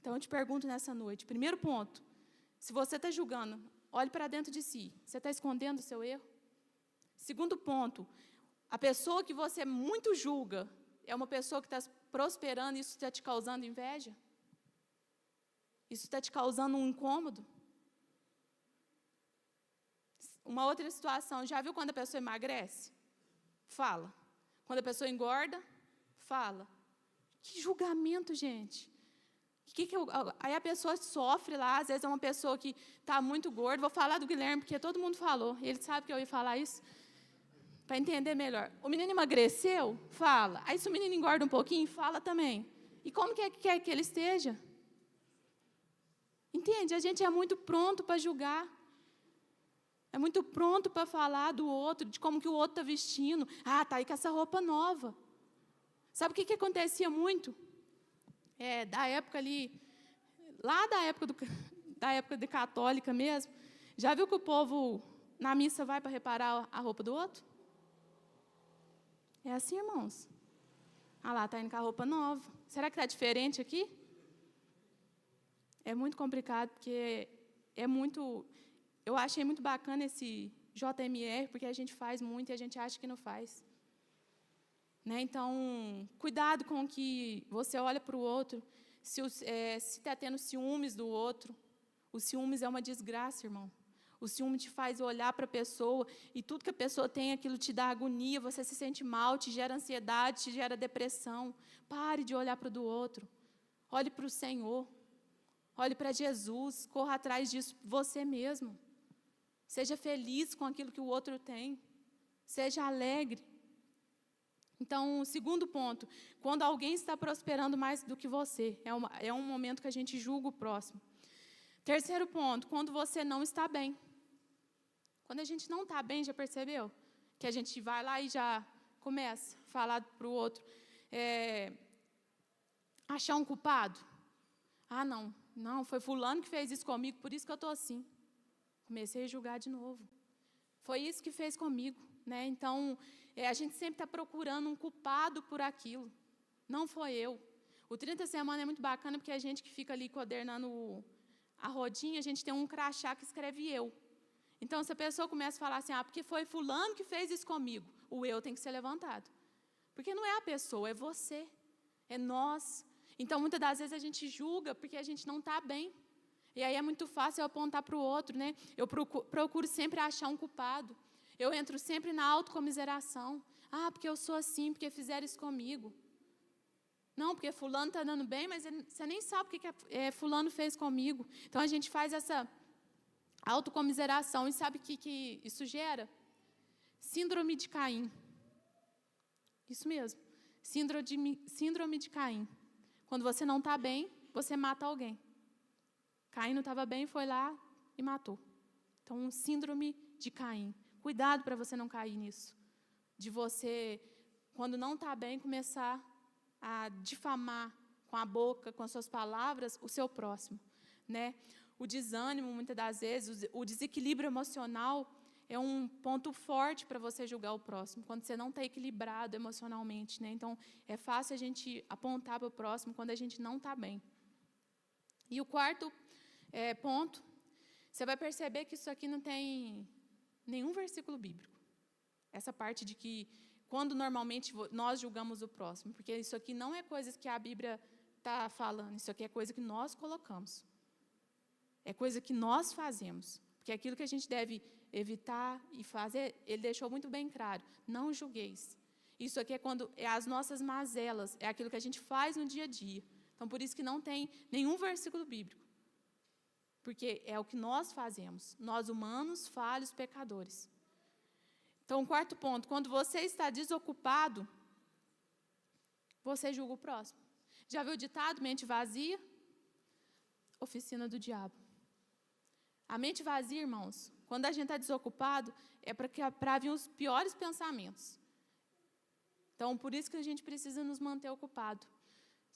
Então, eu te pergunto nessa noite, primeiro ponto, se você está julgando, olhe para dentro de si. Você está escondendo o seu erro? Segundo ponto, a pessoa que você muito julga é uma pessoa que está prosperando e isso está te causando inveja? Isso está te causando um incômodo? Uma outra situação, já viu quando a pessoa emagrece? Fala. Quando a pessoa engorda? Fala. Que julgamento, gente. Aí a pessoa sofre lá, às vezes é uma pessoa que está muito gorda. Vou falar do Guilherme, porque todo mundo falou. Ele sabe que eu ia falar isso. Para entender melhor. O menino emagreceu? Fala. Aí se o menino engorda um pouquinho, fala também. E como que quer que ele esteja? Entende? A gente é muito pronto para julgar. É muito pronto para falar do outro, de como que o outro está vestindo. Tá aí com essa roupa nova. Sabe o que acontecia muito? Da época ali, lá da época de católica mesmo, já viu que o povo na missa vai para reparar a roupa do outro? É assim, irmãos. Lá, está indo com a roupa nova. Será que está diferente aqui? É muito complicado, porque eu achei muito bacana esse JMR, porque a gente faz muito e a gente acha que não faz. Né? Então, cuidado com o que você olha para o outro, se está tendo ciúmes do outro. O ciúmes é uma desgraça, irmão. O ciúme te faz olhar para a pessoa e tudo que a pessoa tem, aquilo te dá agonia, você se sente mal, te gera ansiedade, te gera depressão. Pare de olhar para o do outro. Olhe para o Senhor. Olhe para Jesus. Corra atrás disso você mesmo. Seja feliz com aquilo que o outro tem. Seja alegre. Então, o segundo ponto, quando alguém está prosperando mais do que você, é um momento que a gente julga o próximo. Terceiro ponto, quando você não está bem. Quando a gente não está bem, já percebeu? Que a gente vai lá e já começa a falar para o outro. Achar um culpado. Não, foi fulano que fez isso comigo, por isso que eu estou assim. Comecei a julgar de novo. Foi isso que fez comigo. Né? Então, a gente sempre está procurando um culpado por aquilo. Não foi eu. O 30 Semanas é muito bacana, porque a gente que fica ali coordenando a rodinha, a gente tem um crachá que escreve eu. Então, se a pessoa começa a falar assim, porque foi fulano que fez isso comigo, o eu tem que ser levantado. Porque não é a pessoa, é você, é nós. Então, muitas das vezes a gente julga porque a gente não está bem. E aí é muito fácil eu apontar para o outro, né? Eu procuro sempre achar um culpado. Eu entro sempre na autocomiseração. Porque eu sou assim, porque fizeram isso comigo. Não, porque fulano está dando bem, mas você nem sabe o que fulano fez comigo. Então, a gente faz essa autocomiseração. E sabe o que isso gera? Síndrome de Caim. Isso mesmo. Síndrome de Caim. Quando você não está bem, você mata alguém. Caim não estava bem, foi lá e matou. Então, síndrome de Caim. Cuidado para você não cair nisso. De você, quando não está bem, começar a difamar com a boca, com as suas palavras, o seu próximo. Né? O desânimo, muitas das vezes, o desequilíbrio emocional é um ponto forte para você julgar o próximo, quando você não está equilibrado emocionalmente. Né? Então, é fácil a gente apontar para o próximo quando a gente não está bem. E o quarto ponto, você vai perceber que isso aqui não tem nenhum versículo bíblico. Essa parte de que, quando normalmente nós julgamos o próximo, porque isso aqui não é coisas que a Bíblia está falando, isso aqui é coisa que nós colocamos. É coisa que nós fazemos. Porque aquilo que a gente deve evitar e fazer, ele deixou muito bem claro. Não julgueis. Isso aqui é quando é as nossas mazelas, é aquilo que a gente faz no dia a dia. Então, por isso que não tem nenhum versículo bíblico. Porque é o que nós fazemos, nós humanos, falhos, pecadores. Então, o quarto ponto, quando você está desocupado, você julga o próximo. Já viu o ditado, mente vazia? Oficina do diabo. A mente vazia, irmãos, quando a gente está desocupado, é para vir os piores pensamentos. Então, por isso que a gente precisa nos manter ocupado.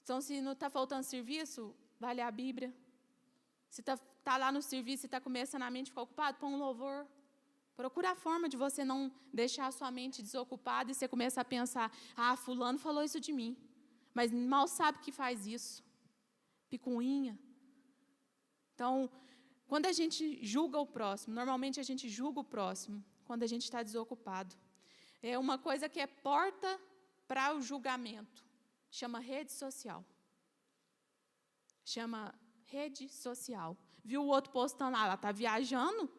Então, se não está faltando serviço, vai ler a Bíblia. Se está lá no serviço e está começando a mente ficar ocupado, põe um louvor. Procura a forma de você não deixar a sua mente desocupada e você começa a pensar, fulano falou isso de mim, mas mal sabe que faz isso. Picuinha. Então, quando a gente julga o próximo, normalmente a gente julga o próximo quando a gente está desocupado. É uma coisa que é porta para o julgamento. Chama rede social. Chama rede social. Viu o outro postando lá, ela está viajando?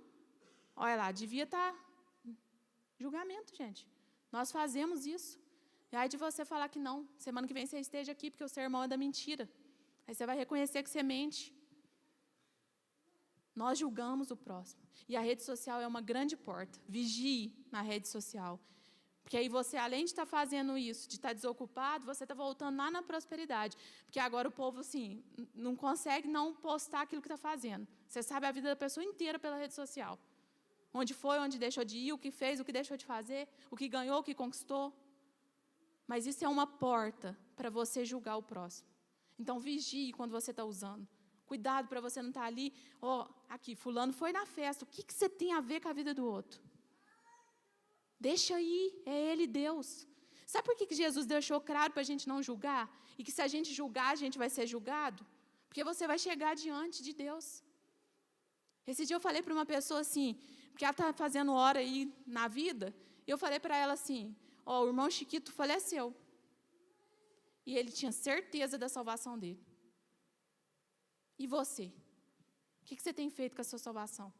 Olha lá, devia estar... Julgamento, gente. Nós fazemos isso. E aí de você falar que não, semana que vem você esteja aqui porque o seu irmão é da mentira. Aí você vai reconhecer que você mente. Nós julgamos o próximo. E a rede social é uma grande porta. Vigie na rede social. Porque aí você, além de estar fazendo isso, de estar desocupado, você está voltando lá na prosperidade. Porque agora o povo, assim, não consegue não postar aquilo que está fazendo. Você sabe a vida da pessoa inteira pela rede social. Onde foi, onde deixou de ir, o que fez, o que deixou de fazer, o que ganhou, o que conquistou. Mas isso é uma porta para você julgar o próximo. Então, vigie quando você está usando. Cuidado para você não estar ali, aqui, fulano foi na festa, o que você tem a ver com a vida do outro? Deixa aí, é ele Deus. Sabe por que Jesus deixou claro para a gente não julgar? E que se a gente julgar, a gente vai ser julgado? Porque você vai chegar diante de Deus. Esse dia eu falei para uma pessoa assim, porque ela está fazendo hora aí na vida, e eu falei para ela assim, o irmão Chiquito faleceu. E ele tinha certeza da salvação dele. E você? O que você tem feito com a sua salvação?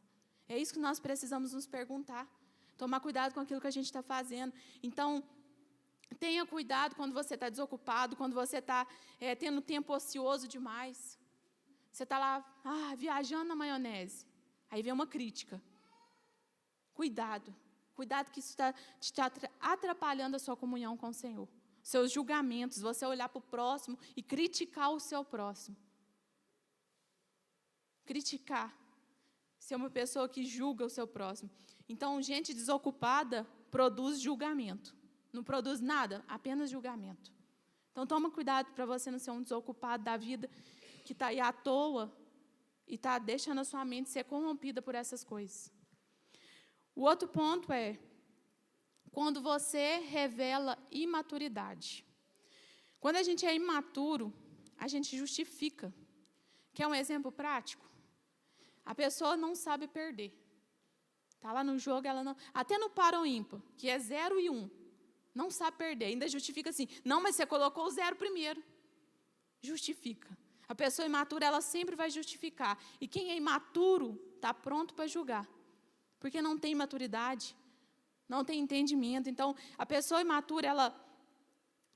É isso que nós precisamos nos perguntar. Tomar cuidado com aquilo que a gente está fazendo. Então, tenha cuidado quando você está desocupado, quando você está tendo tempo ocioso demais. Você está lá, viajando na maionese. Aí vem uma crítica. Cuidado. Cuidado que isso está atrapalhando a sua comunhão com o Senhor. Seus julgamentos, você olhar para o próximo e criticar o seu próximo. Criticar. Ser uma pessoa que julga o seu próximo. Então, gente desocupada produz julgamento. Não produz nada, apenas julgamento. Então, toma cuidado para você não ser um desocupado da vida que está aí à toa e está deixando a sua mente ser corrompida por essas coisas. O outro ponto é quando você revela imaturidade. Quando a gente é imaturo, a gente justifica. Quer um exemplo prático? A pessoa não sabe perder. Está lá no jogo, ela não... Até no par ou ímpar, que é 0 e 1, não sabe perder. Ainda justifica assim, não, mas você colocou o 0 primeiro. Justifica. A pessoa imatura, ela sempre vai justificar. E quem é imaturo, está pronto para julgar. Porque não tem maturidade, não tem entendimento. Então, a pessoa imatura,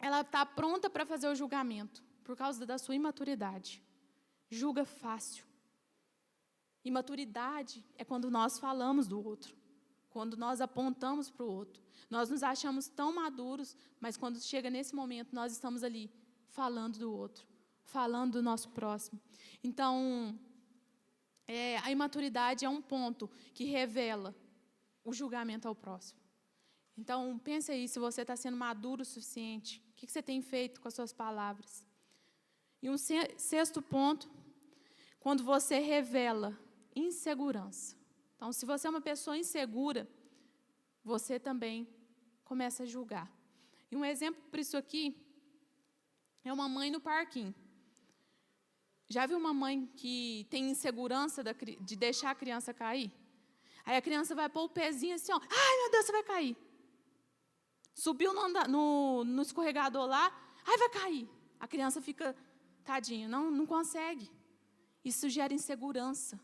ela está pronta para fazer o julgamento, por causa da sua imaturidade. Julga fácil. Imaturidade é quando nós falamos do outro, quando nós apontamos para o outro. Nós nos achamos tão maduros, mas quando chega nesse momento, nós estamos ali falando do outro, falando do nosso próximo. Então, a imaturidade é um ponto que revela o julgamento ao próximo. Então, pense aí se você está sendo maduro o suficiente, o que você tem feito com as suas palavras. E um sexto ponto, quando você revela insegurança. Então, se você é uma pessoa insegura, você também começa a julgar. E um exemplo para isso aqui é uma mãe no parquinho. Já viu uma mãe que tem insegurança de deixar a criança cair? Aí a criança vai pôr o pezinho assim, ai meu Deus, você vai cair. Subiu no escorregador lá, ai vai cair. A criança fica, tadinha, não consegue. Isso gera insegurança.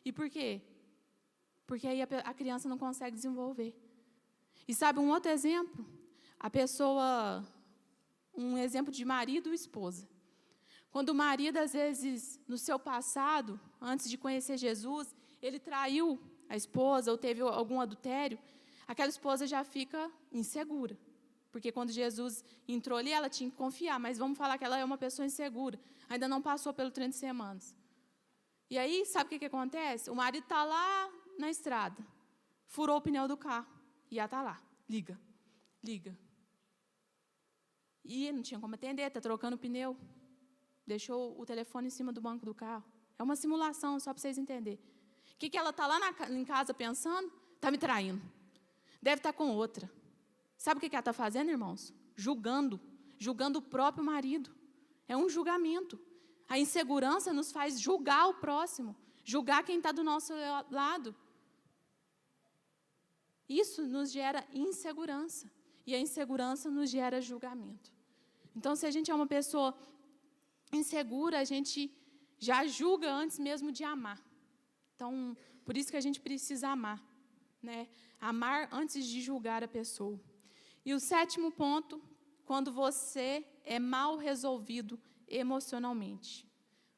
E por quê? Porque aí a criança não consegue desenvolver. E sabe um outro exemplo? a pessoa, um exemplo de marido e esposa. Quando o marido, às vezes, no seu passado, antes de conhecer Jesus, ele traiu a esposa ou teve algum adultério, aquela esposa já fica insegura. Porque quando Jesus entrou ali, ela tinha que confiar, mas vamos falar que ela é uma pessoa insegura, ainda não passou pelo 30 semanas. E aí, sabe o que acontece? O marido está lá na estrada, furou o pneu do carro, e ela está lá, liga. E não tinha como atender, está trocando o pneu, deixou o telefone em cima do banco do carro. É uma simulação, só para vocês entenderem. O que ela está lá em casa pensando? Está me traindo. Deve estar com outra. Sabe o que ela está fazendo, irmãos? Julgando o próprio marido. É um julgamento. A insegurança nos faz julgar o próximo, julgar quem está do nosso lado. Isso nos gera insegurança. E a insegurança nos gera julgamento. Então, se a gente é uma pessoa insegura, a gente já julga antes mesmo de amar. Então, por isso que a gente precisa amar, né? Amar antes de julgar a pessoa. E o 7º ponto, quando você é mal resolvido emocionalmente.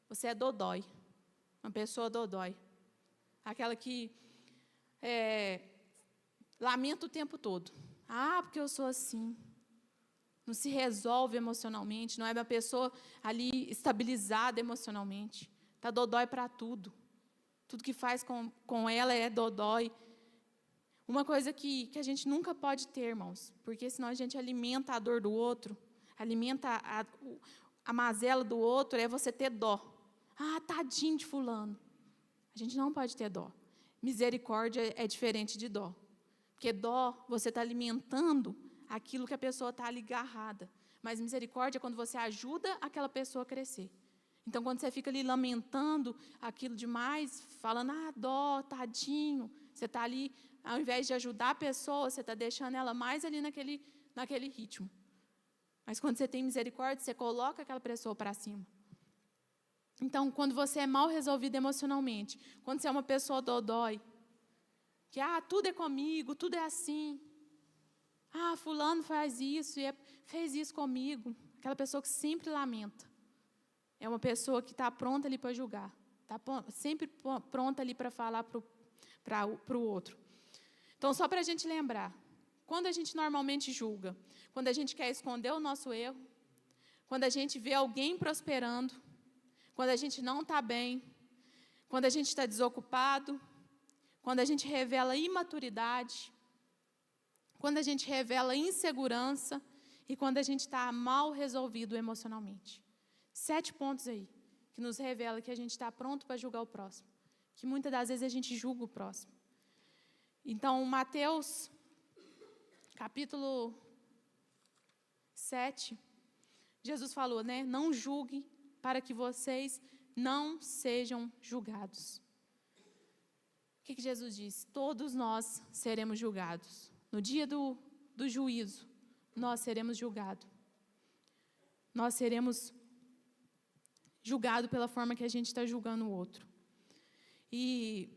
Você é dodói, uma pessoa dodói. Aquela que lamenta o tempo todo. Ah, porque eu sou assim. Não se resolve emocionalmente, não é uma pessoa ali estabilizada emocionalmente. Está dodói para tudo. Tudo que faz com ela é dodói. Uma coisa que a gente nunca pode ter, irmãos, porque senão a gente alimenta a dor do outro, alimenta a mazela do outro, é você ter dó. Ah, tadinho de fulano. A gente não pode ter dó. Misericórdia é diferente de dó. Porque dó, você está alimentando aquilo que a pessoa está ali agarrada. Mas misericórdia é quando você ajuda aquela pessoa a crescer. Então, quando você fica ali lamentando aquilo demais, falando, dó, tadinho, você está ali, ao invés de ajudar a pessoa, você está deixando ela mais ali naquele ritmo. Mas quando você tem misericórdia, você coloca aquela pessoa para cima. Então, quando você é mal resolvido emocionalmente, quando você é uma pessoa dodói, que tudo é comigo, tudo é assim. Fulano faz isso e fez isso comigo. Aquela pessoa que sempre lamenta. É uma pessoa que está pronta ali para julgar. Está sempre pronta ali para falar para o outro. Então, só para a gente lembrar, quando a gente normalmente julga, quando a gente quer esconder o nosso erro, quando a gente vê alguém prosperando, quando a gente não está bem, quando a gente está desocupado, quando a gente revela imaturidade, quando a gente revela insegurança e quando a gente está mal resolvido emocionalmente. 7 pontos aí, que nos revela que a gente está pronto para julgar o próximo. Que muitas das vezes a gente julga o próximo. Então, Mateus, capítulo 7, Jesus falou, né? Não julgue para que vocês não sejam julgados. O que Jesus diz? Todos nós seremos julgados. No dia do juízo, nós seremos julgados. Nós seremos julgados pela forma que a gente está julgando o outro. E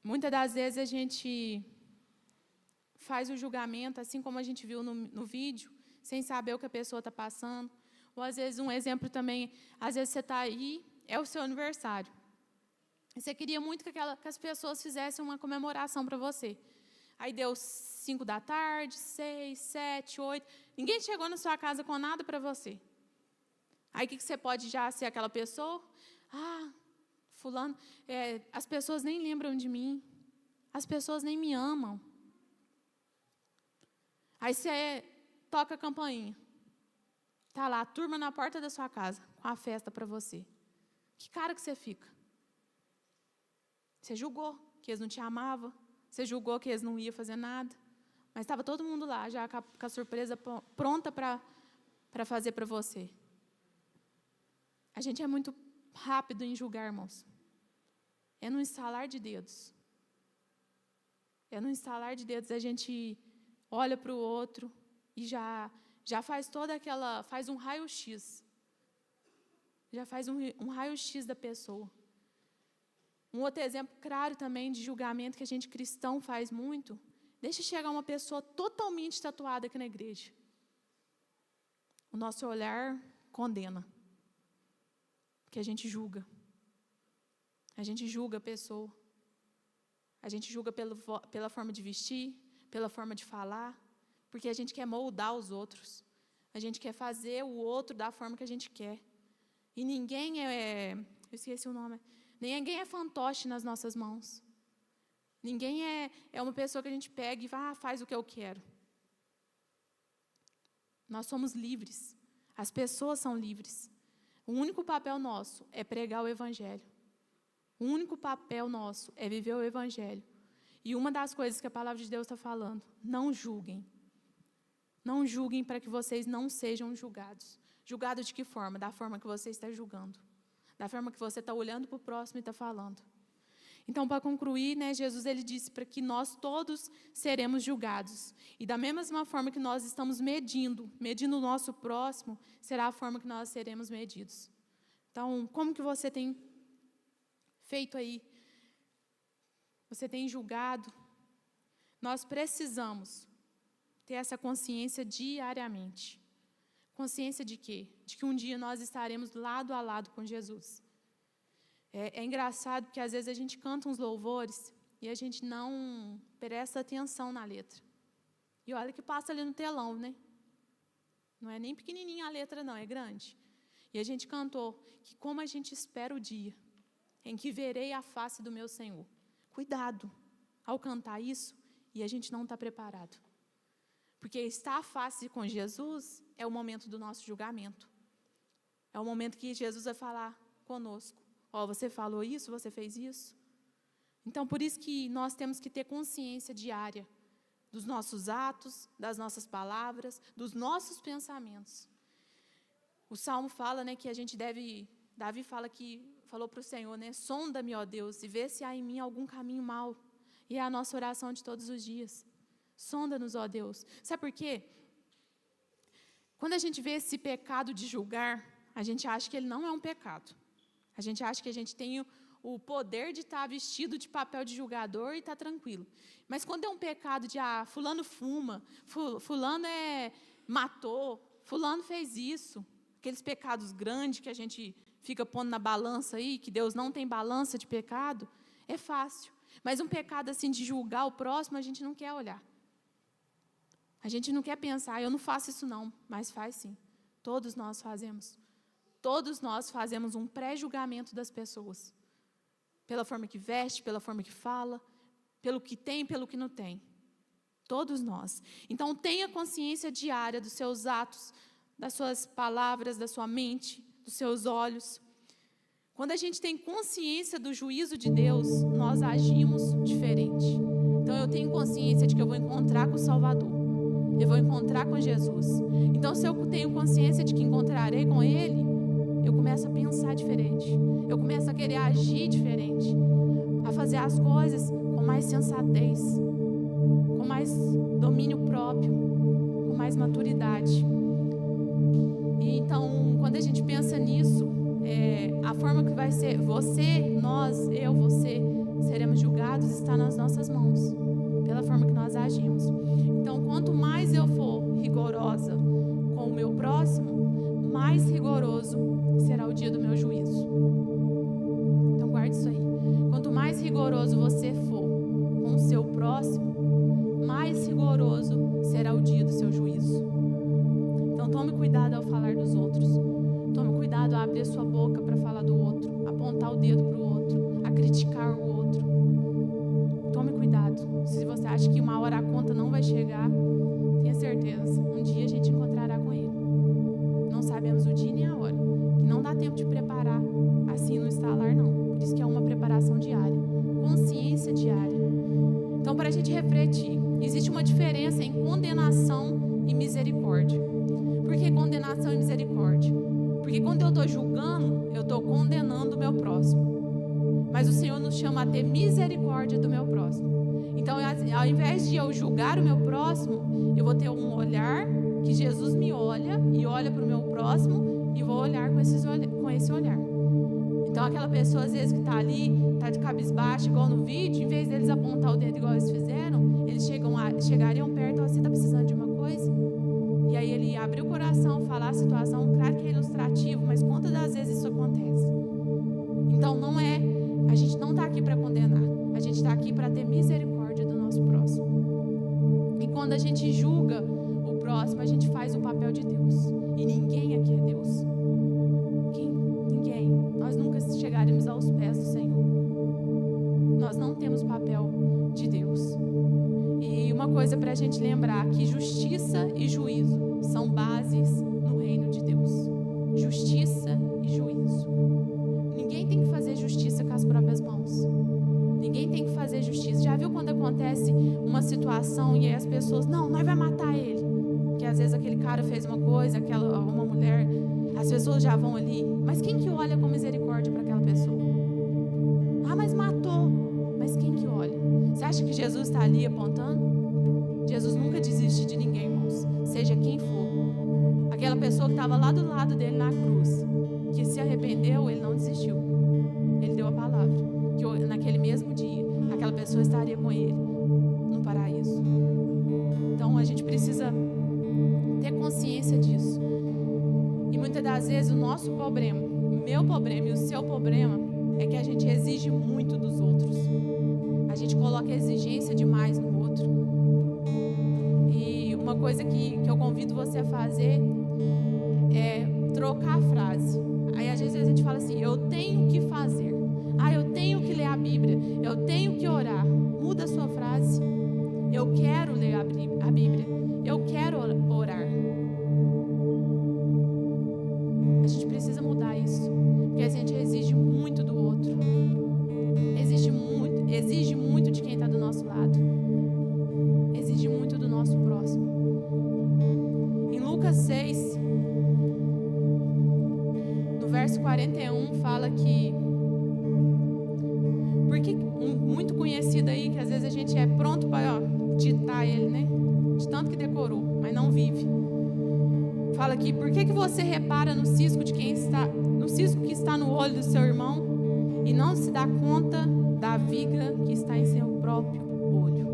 muitas das vezes a gente faz o julgamento, assim como a gente viu no vídeo, sem saber o que a pessoa está passando. Ou às vezes, um exemplo também, às vezes você está aí, é o seu aniversário. E você queria muito que as pessoas fizessem uma comemoração para você. Aí deu 5 da tarde, 6, 7, 8. Ninguém chegou na sua casa com nada para você. Aí o que você pode já ser aquela pessoa? Fulano, as pessoas nem lembram de mim. As pessoas nem me amam. Aí você toca a campainha. Está lá a turma na porta da sua casa, com a festa para você. Que cara que você fica? Você julgou que eles não te amavam. Você julgou que eles não iam fazer nada. Mas estava todo mundo lá, já com a surpresa pronta para fazer para você. A gente é muito rápido em julgar, irmãos. É no estalar de dedos. É no estalar de dedos a gente olha para o outro e já faz faz um raio-x. Já faz um raio-x da pessoa. Um outro exemplo claro também de julgamento que a gente cristão faz muito, Deixa chegar uma pessoa totalmente tatuada aqui na igreja. O nosso olhar condena. Porque a gente julga. A gente julga a pessoa. A gente julga pela forma de vestir, pela forma de falar, porque a gente quer moldar os outros. A gente quer fazer o outro da forma que a gente quer. E ninguém eu esqueci o nome. Ninguém é fantoche nas nossas mãos. Ninguém é uma pessoa que a gente pega e faz o que eu quero. Nós somos livres. As pessoas são livres. O único papel nosso é pregar o Evangelho. O único papel nosso é viver o Evangelho. E uma das coisas que a palavra de Deus está falando, não julguem. Não julguem para que vocês não sejam julgados. Julgados de que forma? Da forma que você está julgando. Da forma que você está olhando para o próximo e está falando. Então, para concluir, Jesus ele disse para que nós todos seremos julgados. E da mesma forma que nós estamos medindo o nosso próximo, será a forma que nós seremos medidos. Então, como que você tem feito aí? Você tem julgado? Nós precisamos ter essa consciência diariamente. Consciência de quê? De que um dia nós estaremos lado a lado com Jesus. É engraçado porque às vezes a gente canta uns louvores e a gente não presta atenção na letra. E olha que passa ali no telão, né? Não é nem pequenininha a letra não, é grande. E a gente cantou que como a gente espera o dia em que verei a face do meu Senhor. Cuidado ao cantar isso e a gente não está preparado. Porque estar face com Jesus é o momento do nosso julgamento. É o momento que Jesus vai falar conosco. Você falou isso, você fez isso. Então, por isso que nós temos que ter consciência diária dos nossos atos, das nossas palavras, dos nossos pensamentos. O Salmo fala, que a gente deve... Davi falou para o Senhor, sonda-me, ó Deus, e vê se há em mim algum caminho mau. E é a nossa oração de todos os dias. Sonda-nos, ó Deus. Sabe por quê? Quando a gente vê esse pecado de julgar, a gente acha que ele não é um pecado. A gente acha que a gente tem o poder de estar vestido de papel de julgador e estar tranquilo. Mas quando é um pecado de, fulano fuma, fulano matou, fulano fez isso, aqueles pecados grandes que a gente fica pondo na balança aí, que Deus não tem balança de pecado, é fácil. Mas um pecado assim de julgar o próximo, a gente não quer olhar. A gente não quer pensar, eu não faço isso não, mas faz sim. Todos nós fazemos. Todos nós fazemos um pré-julgamento das pessoas. Pela forma que veste, pela forma que fala, pelo que tem, pelo que não tem. Todos nós. Então, tenha consciência diária dos seus atos, das suas palavras, da sua mente, dos seus olhos. Quando a gente tem consciência do juízo de Deus, nós agimos diferente. Então, eu tenho consciência de que eu vou encontrar com o Salvador. Eu vou encontrar com Jesus. Então, se eu tenho consciência de que encontrarei com Ele, eu começo a pensar diferente. Eu começo a querer agir diferente. A fazer as coisas com mais sensatez. Com mais domínio próprio. Com mais maturidade. E então, quando a gente pensa nisso, a forma que vai ser você, nós, eu, você, seremos julgados está nas nossas mãos. Pela forma que nós agimos. Então, quanto mais eu for rigorosa com o meu próximo, mais rigoroso será o dia do meu juízo. Então guarde isso aí. Quanto mais rigoroso você for com o seu próximo, mais rigoroso será o dia do seu juízo. Então tome cuidado ao falar dos outros. Tome cuidado a abrir a sua boca para falar do outro, apontar o dedo para o outro, a criticar o outro. Tome cuidado. Se você acha que uma hora a conta não vai chegar, tenha certeza, um dia a gente encontrará com Ele. Não sabemos o dia nem a hora, que não dá tempo de preparar assim no estalar, não. Por isso que é uma preparação diária, consciência diária. Então, para a gente refletir, existe uma diferença em condenação e misericórdia. Por que condenação e misericórdia? Porque quando eu estou julgando, eu estou condenando o meu próximo. Mas o Senhor nos chama a ter misericórdia do meu próximo. Então, ao invés de eu julgar o meu próximo, eu vou ter um olhar que Jesus me olha e olha para o meu próximo e vou olhar com esse olhar. Então, aquela pessoa, às vezes, que está ali, está de cabisbaixo, igual no vídeo, em vez deles apontar o dedo igual eles fizeram, eles chegariam perto, você está precisando de uma coisa? E aí ele abre o coração, falar a situação, claro que é ilustrativo, mas quantas das vezes isso acontece? Então, a gente não está aqui para condenar, a gente está aqui para ter misericórdia do nosso próximo. E quando a gente julga o próximo, a gente faz o papel de Deus. E ninguém aqui é Deus. Ninguém. Nós nunca chegaremos aos pés do Senhor. Nós não temos papel de Deus. E uma coisa para a gente lembrar, que justiça e juízo são bases no reino de Deus. Justiça e juízo. Ninguém tem que fazer justiça com as próprias mãos. Ninguém tem que fazer justiça. Já viu quando acontece uma situação e aí as pessoas, não, nós vamos matar ele. Porque às vezes aquele cara fez uma coisa, uma mulher, as pessoas já vão ali. Mas quem que olha com misericórdia para aquela pessoa? Ah, mas matou. Mas quem que olha? Você acha que Jesus está ali apontando? Jesus nunca desiste de ninguém, irmãos. Seja quem for. Aquela pessoa que estava lá do lado dele na cruz, que se arrependeu, ele não desistiu. Ele deu a palavra. Que naquele mesmo dia, aquela pessoa estaria com ele no paraíso. Então a gente precisa ter consciência disso. E muitas das vezes o nosso problema, o meu problema e o seu problema, é que a gente exige muito dos outros. A gente coloca exigência demais no outro. E uma coisa que eu convido você a fazer é trocar a frase. Aí às vezes a gente fala assim, eu tenho que fazer. Eu tenho que ler a Bíblia. Eu tenho que orar. Muda a sua frase. Eu quero ler a Bíblia. Eu quero orar. A gente precisa mudar isso. Porque a gente exige muito do outro. Exige muito de quem está do nosso lado. Exige muito do nosso próximo. Em Lucas 6, no verso 41, fala que muito conhecido aí, que às vezes a gente é pronto para ditar ele, né? De tanto que decorou, mas não vive. Fala aqui, por que você repara no cisco que está no olho do seu irmão e não se dá conta da viga que está em seu próprio olho?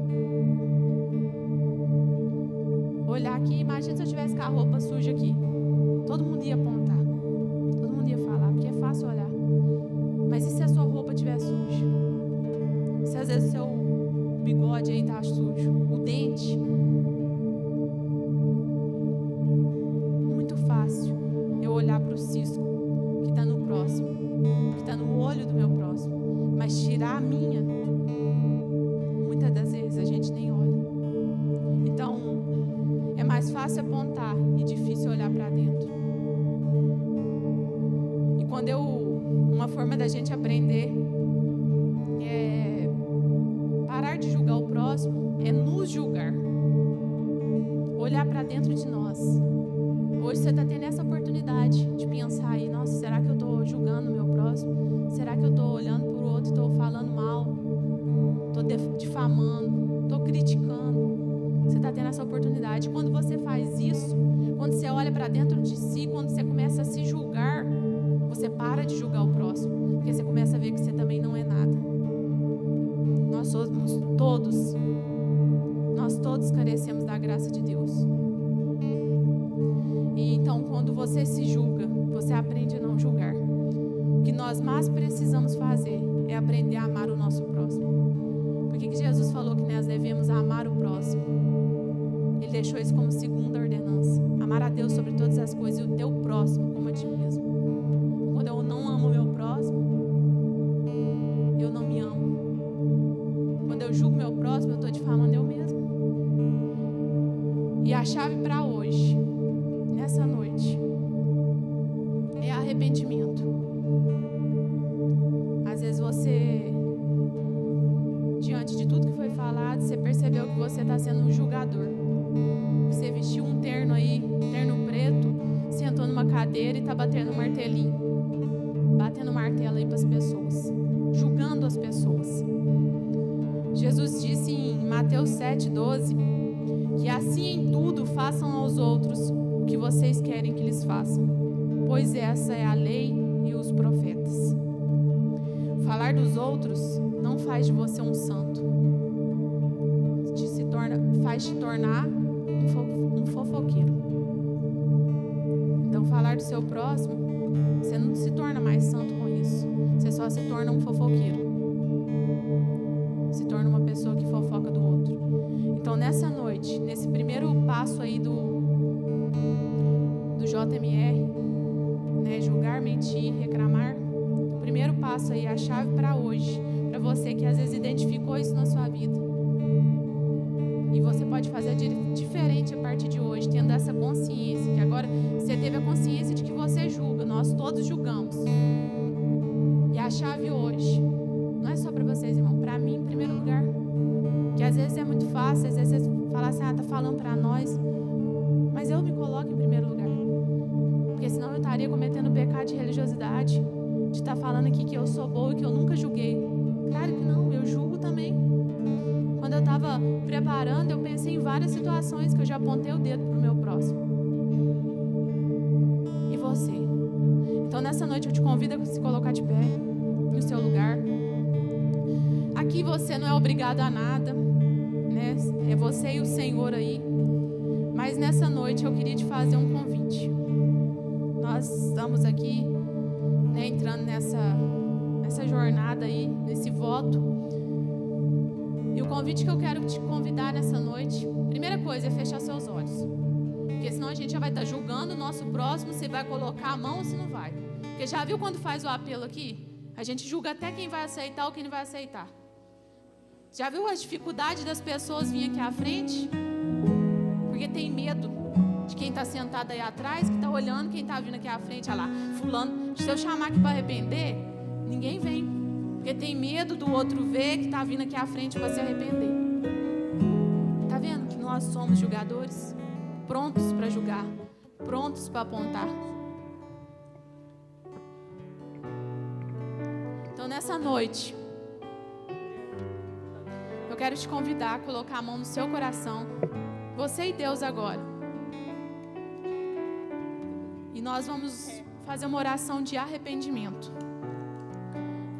Olhar aqui, imagina se eu tivesse com a roupa suja aqui. Todo mundo ia apontar, todo mundo ia falar, porque é fácil olhar. Mas e se a sua roupa estiver suja? Se às vezes o seu bigode aí está sujo, o dente. Muito fácil eu olhar para o cisco que está no próximo, que está no olho do meu próximo, mas tirar a minha, muitas das vezes a gente nem olha. Então, é mais fácil apontar e difícil olhar para dentro. E uma forma da gente aprender parar de julgar o próximo é nos julgar. Olhar para dentro de nós. Hoje você está tendo essa oportunidade de pensar aí, nossa, será que eu estou julgando o meu próximo? Será que eu estou olhando para o outro e estou falando mal? Estou difamando? Estou criticando? Você está tendo essa oportunidade. Quando você faz isso, quando você olha para dentro de si, quando você começa a se julgar, você para de julgar o próximo, porque você começa a ver que você também não é nada. Nós todos carecemos da graça de Deus. E então, quando você se julga, você aprende a não julgar. O que nós mais precisamos fazer é aprender a amar o nosso próximo. Por que Jesus falou que nós devemos amar o próximo? Ele deixou isso como segunda ordenança. Amar a Deus sobre todas as coisas e o teu próximo como a ti mesmo. Quando eu não amo o meu próximo, eu não me amo. Quando eu julgo meu próximo, eu estou difamando eu mesmo. E a chave para hoje, nessa noite, é arrependimento. Às vezes você, diante de tudo que foi falado, você percebeu que você está sendo um julgador. Você vestiu um terno aí, terno preto, sentou numa cadeira e está batendo um martelinho. Batendo martelo aí para as pessoas. Julgando as pessoas. Jesus disse em Mateus 7:12 que assim em tudo façam aos outros o que vocês querem que lhes façam, pois essa é a lei e os profetas. Falar dos outros não faz de você um santo. Faz te tornar um fofoqueiro. Então, falar do seu próximo, você não se torna mais santo com isso. Você só se torna um fofoqueiro. Se torna uma pessoa que fofoca do outro. Então, nessa noite, nesse primeiro passo aí do JMR, né, julgar, mentir, reclamar, o primeiro passo aí, a chave para hoje, para você que às vezes identificou isso na sua vida. E você pode fazer diferente a partir de hoje, tendo essa consciência, que agora você teve a consciência de que você julga, nós todos julgamos. E a chave hoje, não é só para vocês, irmão, para mim em primeiro lugar. Que às vezes é muito fácil, às vezes você fala assim, tá falando para nós, mas eu me coloco em primeiro lugar. Porque senão eu estaria cometendo o pecado de religiosidade, de estar falando aqui que eu sou boa e que eu nunca julguei. Claro que não, eu julgo também. Quando eu estava preparando, eu pensei em várias situações que eu já apontei o dedo para o meu próximo. E você? Então, nessa noite, eu te convido a se colocar de pé, no seu lugar. Aqui você não é obrigado a nada, né? É você e o Senhor aí. Mas nessa noite, eu queria te fazer um convite. Nós estamos aqui, né, entrando nessa jornada aí, nesse voto. E o convite que eu quero te convidar nessa noite, primeira coisa é fechar seus olhos. Porque senão a gente já vai estar julgando o nosso próximo, se vai colocar a mão ou se não vai. Porque já viu quando faz o apelo aqui? A gente julga até quem vai aceitar ou quem não vai aceitar. Já viu a dificuldade das pessoas virem aqui à frente? Porque tem medo de quem está sentado aí atrás, que está olhando quem está vindo aqui à frente, olha lá, fulano. Se eu chamar aqui para arrepender, ninguém vem. Porque tem medo do outro ver que está vindo aqui à frente para se arrepender. Está vendo que nós somos julgadores? Prontos para julgar, prontos para apontar. Então, nessa noite, eu quero te convidar a colocar a mão no seu coração, você e Deus agora. E nós vamos fazer uma oração de arrependimento.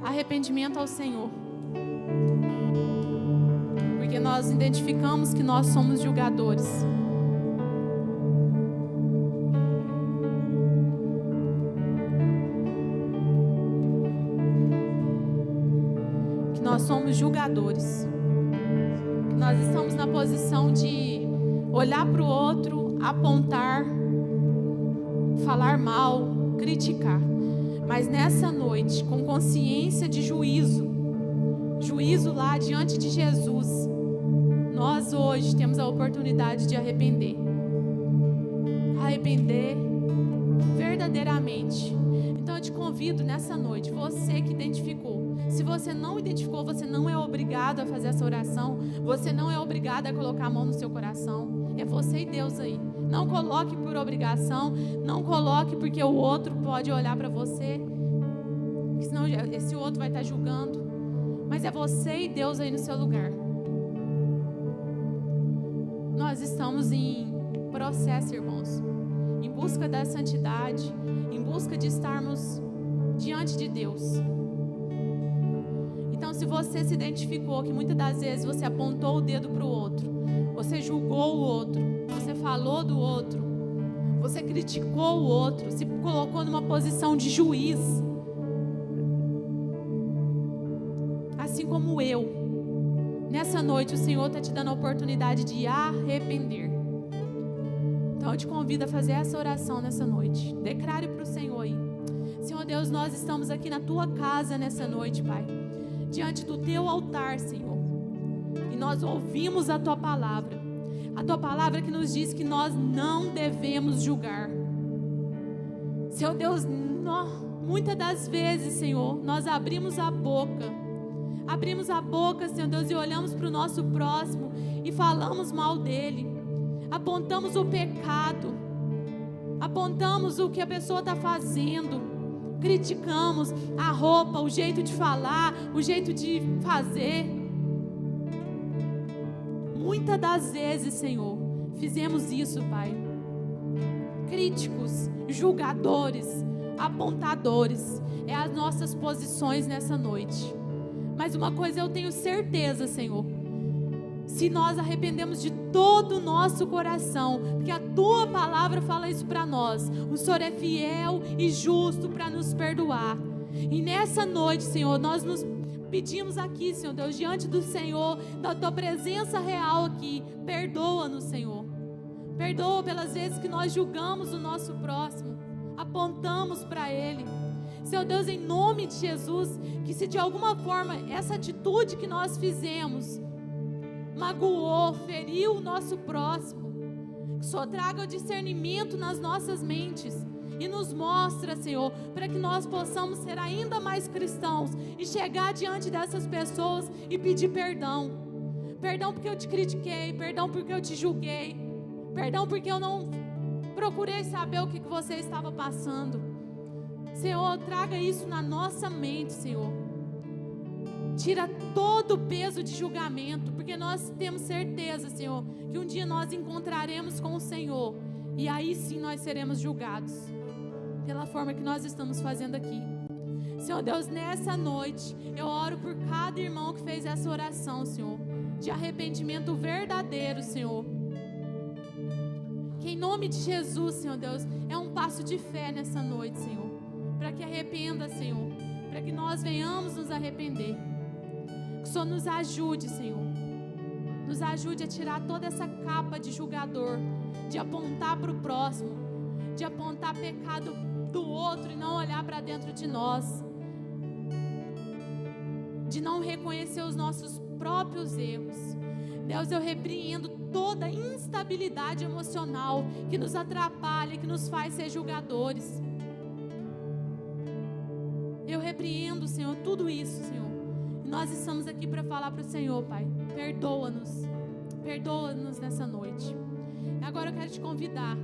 Arrependimento ao Senhor. Porque nós identificamos que nós somos julgadores. Que nós somos julgadores. Que nós estamos na posição de olhar para o outro, apontar, falar mal, criticar. Mas nessa noite, com consciência de juízo lá diante de Jesus, nós hoje temos a oportunidade de arrepender verdadeiramente. Então eu te convido nessa noite, você que identificou. Se você não identificou, você não é obrigado a fazer essa oração, você não é obrigado a colocar a mão no seu coração. É você e Deus aí. Não coloque por obrigação, não coloque porque o outro pode olhar para você, senão esse outro vai estar julgando. Mas é você e Deus aí no seu lugar. Nós estamos em processo, irmãos, em busca da santidade, em busca de estarmos diante de Deus. Então, se você se identificou que muitas das vezes você apontou o dedo para o outro, você julgou o outro, você falou do outro, você criticou o outro, se colocou numa posição de juiz, assim como eu, nessa noite o Senhor está te dando a oportunidade de arrepender. Então eu te convido a fazer essa oração nessa noite. Declare para o Senhor aí: Senhor Deus, nós estamos aqui na tua casa nessa noite, Pai, diante do teu altar, Senhor, e nós ouvimos a tua palavra que nos diz que nós não devemos julgar. Senhor Deus, muitas das vezes, Senhor, nós abrimos a boca, Senhor Deus, e olhamos para o nosso próximo e falamos mal dele, apontamos o pecado, apontamos o que a pessoa está fazendo, criticamos a roupa, o jeito de falar, o jeito de fazer. Muitas das vezes, Senhor, fizemos isso, Pai. Críticos, julgadores, apontadores, é as nossas posições nessa noite. Mas uma coisa eu tenho certeza, Senhor, se nós arrependemos de todo o nosso coração, porque a Tua palavra fala isso para nós, o Senhor é fiel e justo para nos perdoar. E nessa noite, Senhor, nós nos pedimos aqui, Senhor Deus, diante do Senhor, da Tua presença real aqui, perdoa-nos, Senhor. Perdoa pelas vezes que nós julgamos o nosso próximo, apontamos para ele. Senhor Deus, em nome de Jesus, que se de alguma forma essa atitude que nós fizemos magoou, feriu o nosso próximo, que o Senhor traga o discernimento nas nossas mentes e nos mostra, Senhor, para que nós possamos ser ainda mais cristãos e chegar diante dessas pessoas e pedir perdão. Perdão porque eu te critiquei, perdão porque eu te julguei, perdão porque eu não procurei saber o que você estava passando. Senhor, traga isso na nossa mente, Senhor. Tira todo o peso de julgamento, porque nós temos certeza, Senhor, que um dia nós encontraremos com o Senhor, e aí sim nós seremos julgados pela forma que nós estamos fazendo aqui. Senhor Deus, nessa noite eu oro por cada irmão que fez essa oração, Senhor, de arrependimento verdadeiro, Senhor. Que em nome de Jesus, Senhor Deus, é um passo de fé nessa noite, Senhor, para que arrependa, Senhor, para que nós venhamos nos arrepender. Que o Senhor nos ajude, Senhor, nos ajude a tirar toda essa capa de julgador, de apontar para o próximo, de apontar pecado do outro e não olhar para dentro de nós, de não reconhecer os nossos próprios erros. Deus, eu repreendo toda instabilidade emocional que nos atrapalha, que nos faz ser julgadores. Eu repreendo, Senhor, tudo isso, Senhor. E nós estamos aqui para falar para o Senhor, Pai, perdoa-nos. Perdoa-nos nessa noite. Agora eu quero te convidar,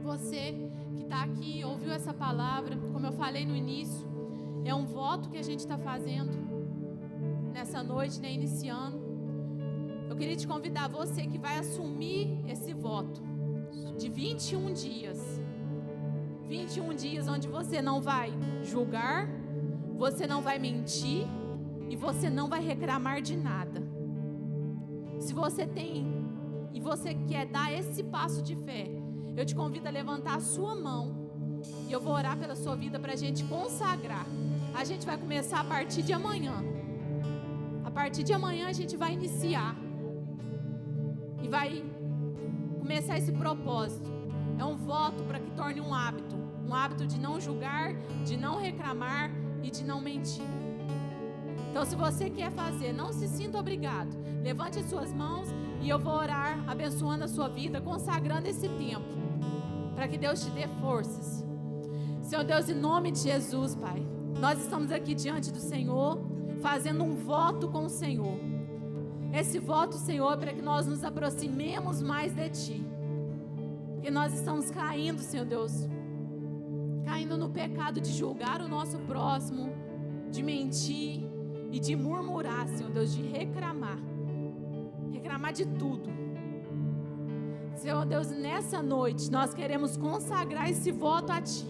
você que está aqui, ouviu essa palavra, como eu falei no início, é um voto que a gente está fazendo nessa noite, né, iniciando. Eu queria te convidar, você que vai assumir esse voto de 21 dias. 21 dias onde você não vai julgar, você não vai mentir e você não vai reclamar de nada. Se você tem e você quer dar esse passo de fé, eu te convido a levantar a sua mão e eu vou orar pela sua vida para a gente consagrar. A gente vai começar a partir de amanhã. A partir de amanhã a gente vai iniciar e vai começar esse propósito. É um voto para que torne um hábito de não julgar, de não reclamar e de não mentir. Então, se você quer fazer, não se sinta obrigado. Levante as suas mãos e eu vou orar, abençoando a sua vida, consagrando esse tempo, para que Deus te dê forças. Senhor Deus, em nome de Jesus, Pai, nós estamos aqui diante do Senhor, fazendo um voto com o Senhor. Esse voto, Senhor, é para que nós nos aproximemos mais de Ti. Porque nós estamos caindo, Senhor Deus, caindo no pecado de julgar o nosso próximo, de mentir e de murmurar, Senhor Deus, de reclamar de tudo. Senhor Deus, nessa noite nós queremos consagrar esse voto a Ti.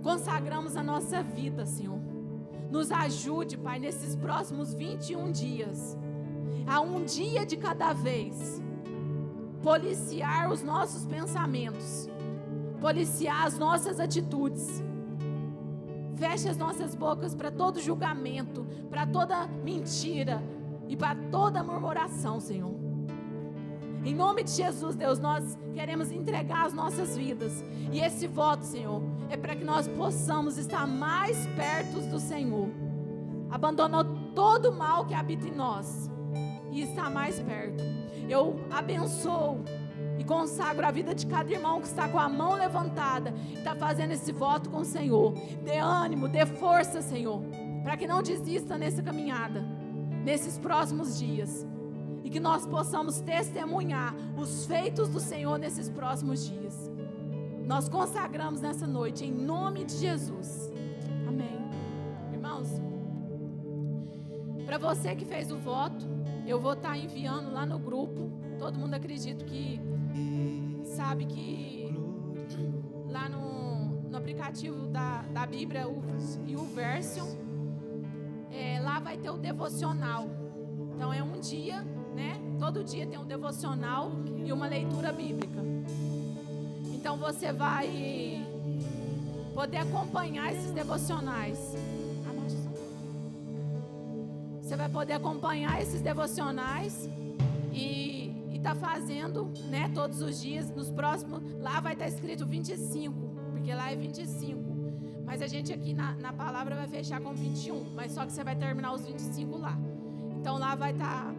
Consagramos a nossa vida, Senhor. Nos ajude, Pai, nesses próximos 21 dias, a um dia de cada vez, policiar os nossos pensamentos, policiar as nossas atitudes. Feche as nossas bocas para todo julgamento, para toda mentira e para toda murmuração, Senhor. Em nome de Jesus, Deus, nós queremos entregar as nossas vidas. E esse voto, Senhor, é para que nós possamos estar mais perto do Senhor. Abandonou todo o mal que habita em nós e está mais perto. Eu abençoo e consagro a vida de cada irmão que está com a mão levantada e está fazendo esse voto com o Senhor. Dê ânimo, dê força, Senhor, para que não desista nessa caminhada, nesses próximos dias. E que nós possamos testemunhar os feitos do Senhor nesses próximos dias. Nós consagramos nessa noite, em nome de Jesus. Amém. Irmãos, para você que fez o voto, eu vou estar enviando lá no grupo. Todo mundo acredito que sabe que lá no aplicativo da Bíblia e o Version, lá vai ter o devocional. Então é um dia, né? Todo dia tem um devocional e uma leitura bíblica. Então você vai poder acompanhar esses devocionais. Você vai poder acompanhar esses devocionais e tá fazendo, né, todos os dias. Nos próximos, lá vai estar escrito 25, porque lá é 25. Mas a gente aqui na palavra vai fechar com 21, mas só que você vai terminar os 25 lá. Então lá vai estar,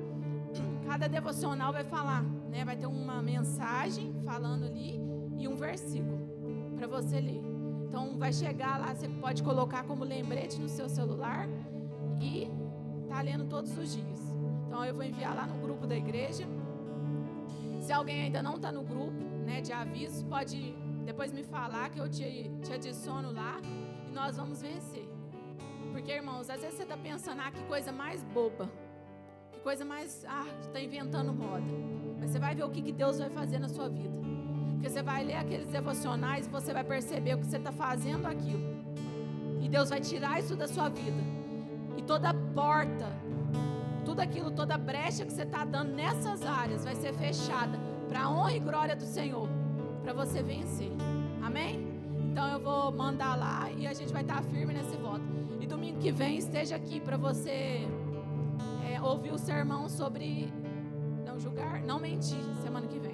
cada devocional vai falar, né, vai ter uma mensagem falando ali e um versículo para você ler. Então vai chegar lá, você pode colocar como lembrete no seu celular e tá lendo todos os dias. Então eu vou enviar lá no grupo da igreja. Se alguém ainda não está no grupo, né, de avisos, pode depois me falar que eu te adiciono lá e nós vamos vencer. Porque, irmãos, às vezes você está pensando, que coisa mais boba, que coisa mais, está inventando moda. Mas você vai ver o que Deus vai fazer na sua vida. Porque você vai ler aqueles devocionais e você vai perceber o que você está fazendo aquilo. E Deus vai tirar isso da sua vida. E toda porta, tudo aquilo, toda brecha que você está dando nessas áreas vai ser fechada para a honra e glória do Senhor, para você vencer. Amém? Então eu vou mandar lá e a gente vai estar firme nesse voto. E domingo que vem esteja aqui para você ouvir o sermão sobre não julgar, não mentir, semana que vem.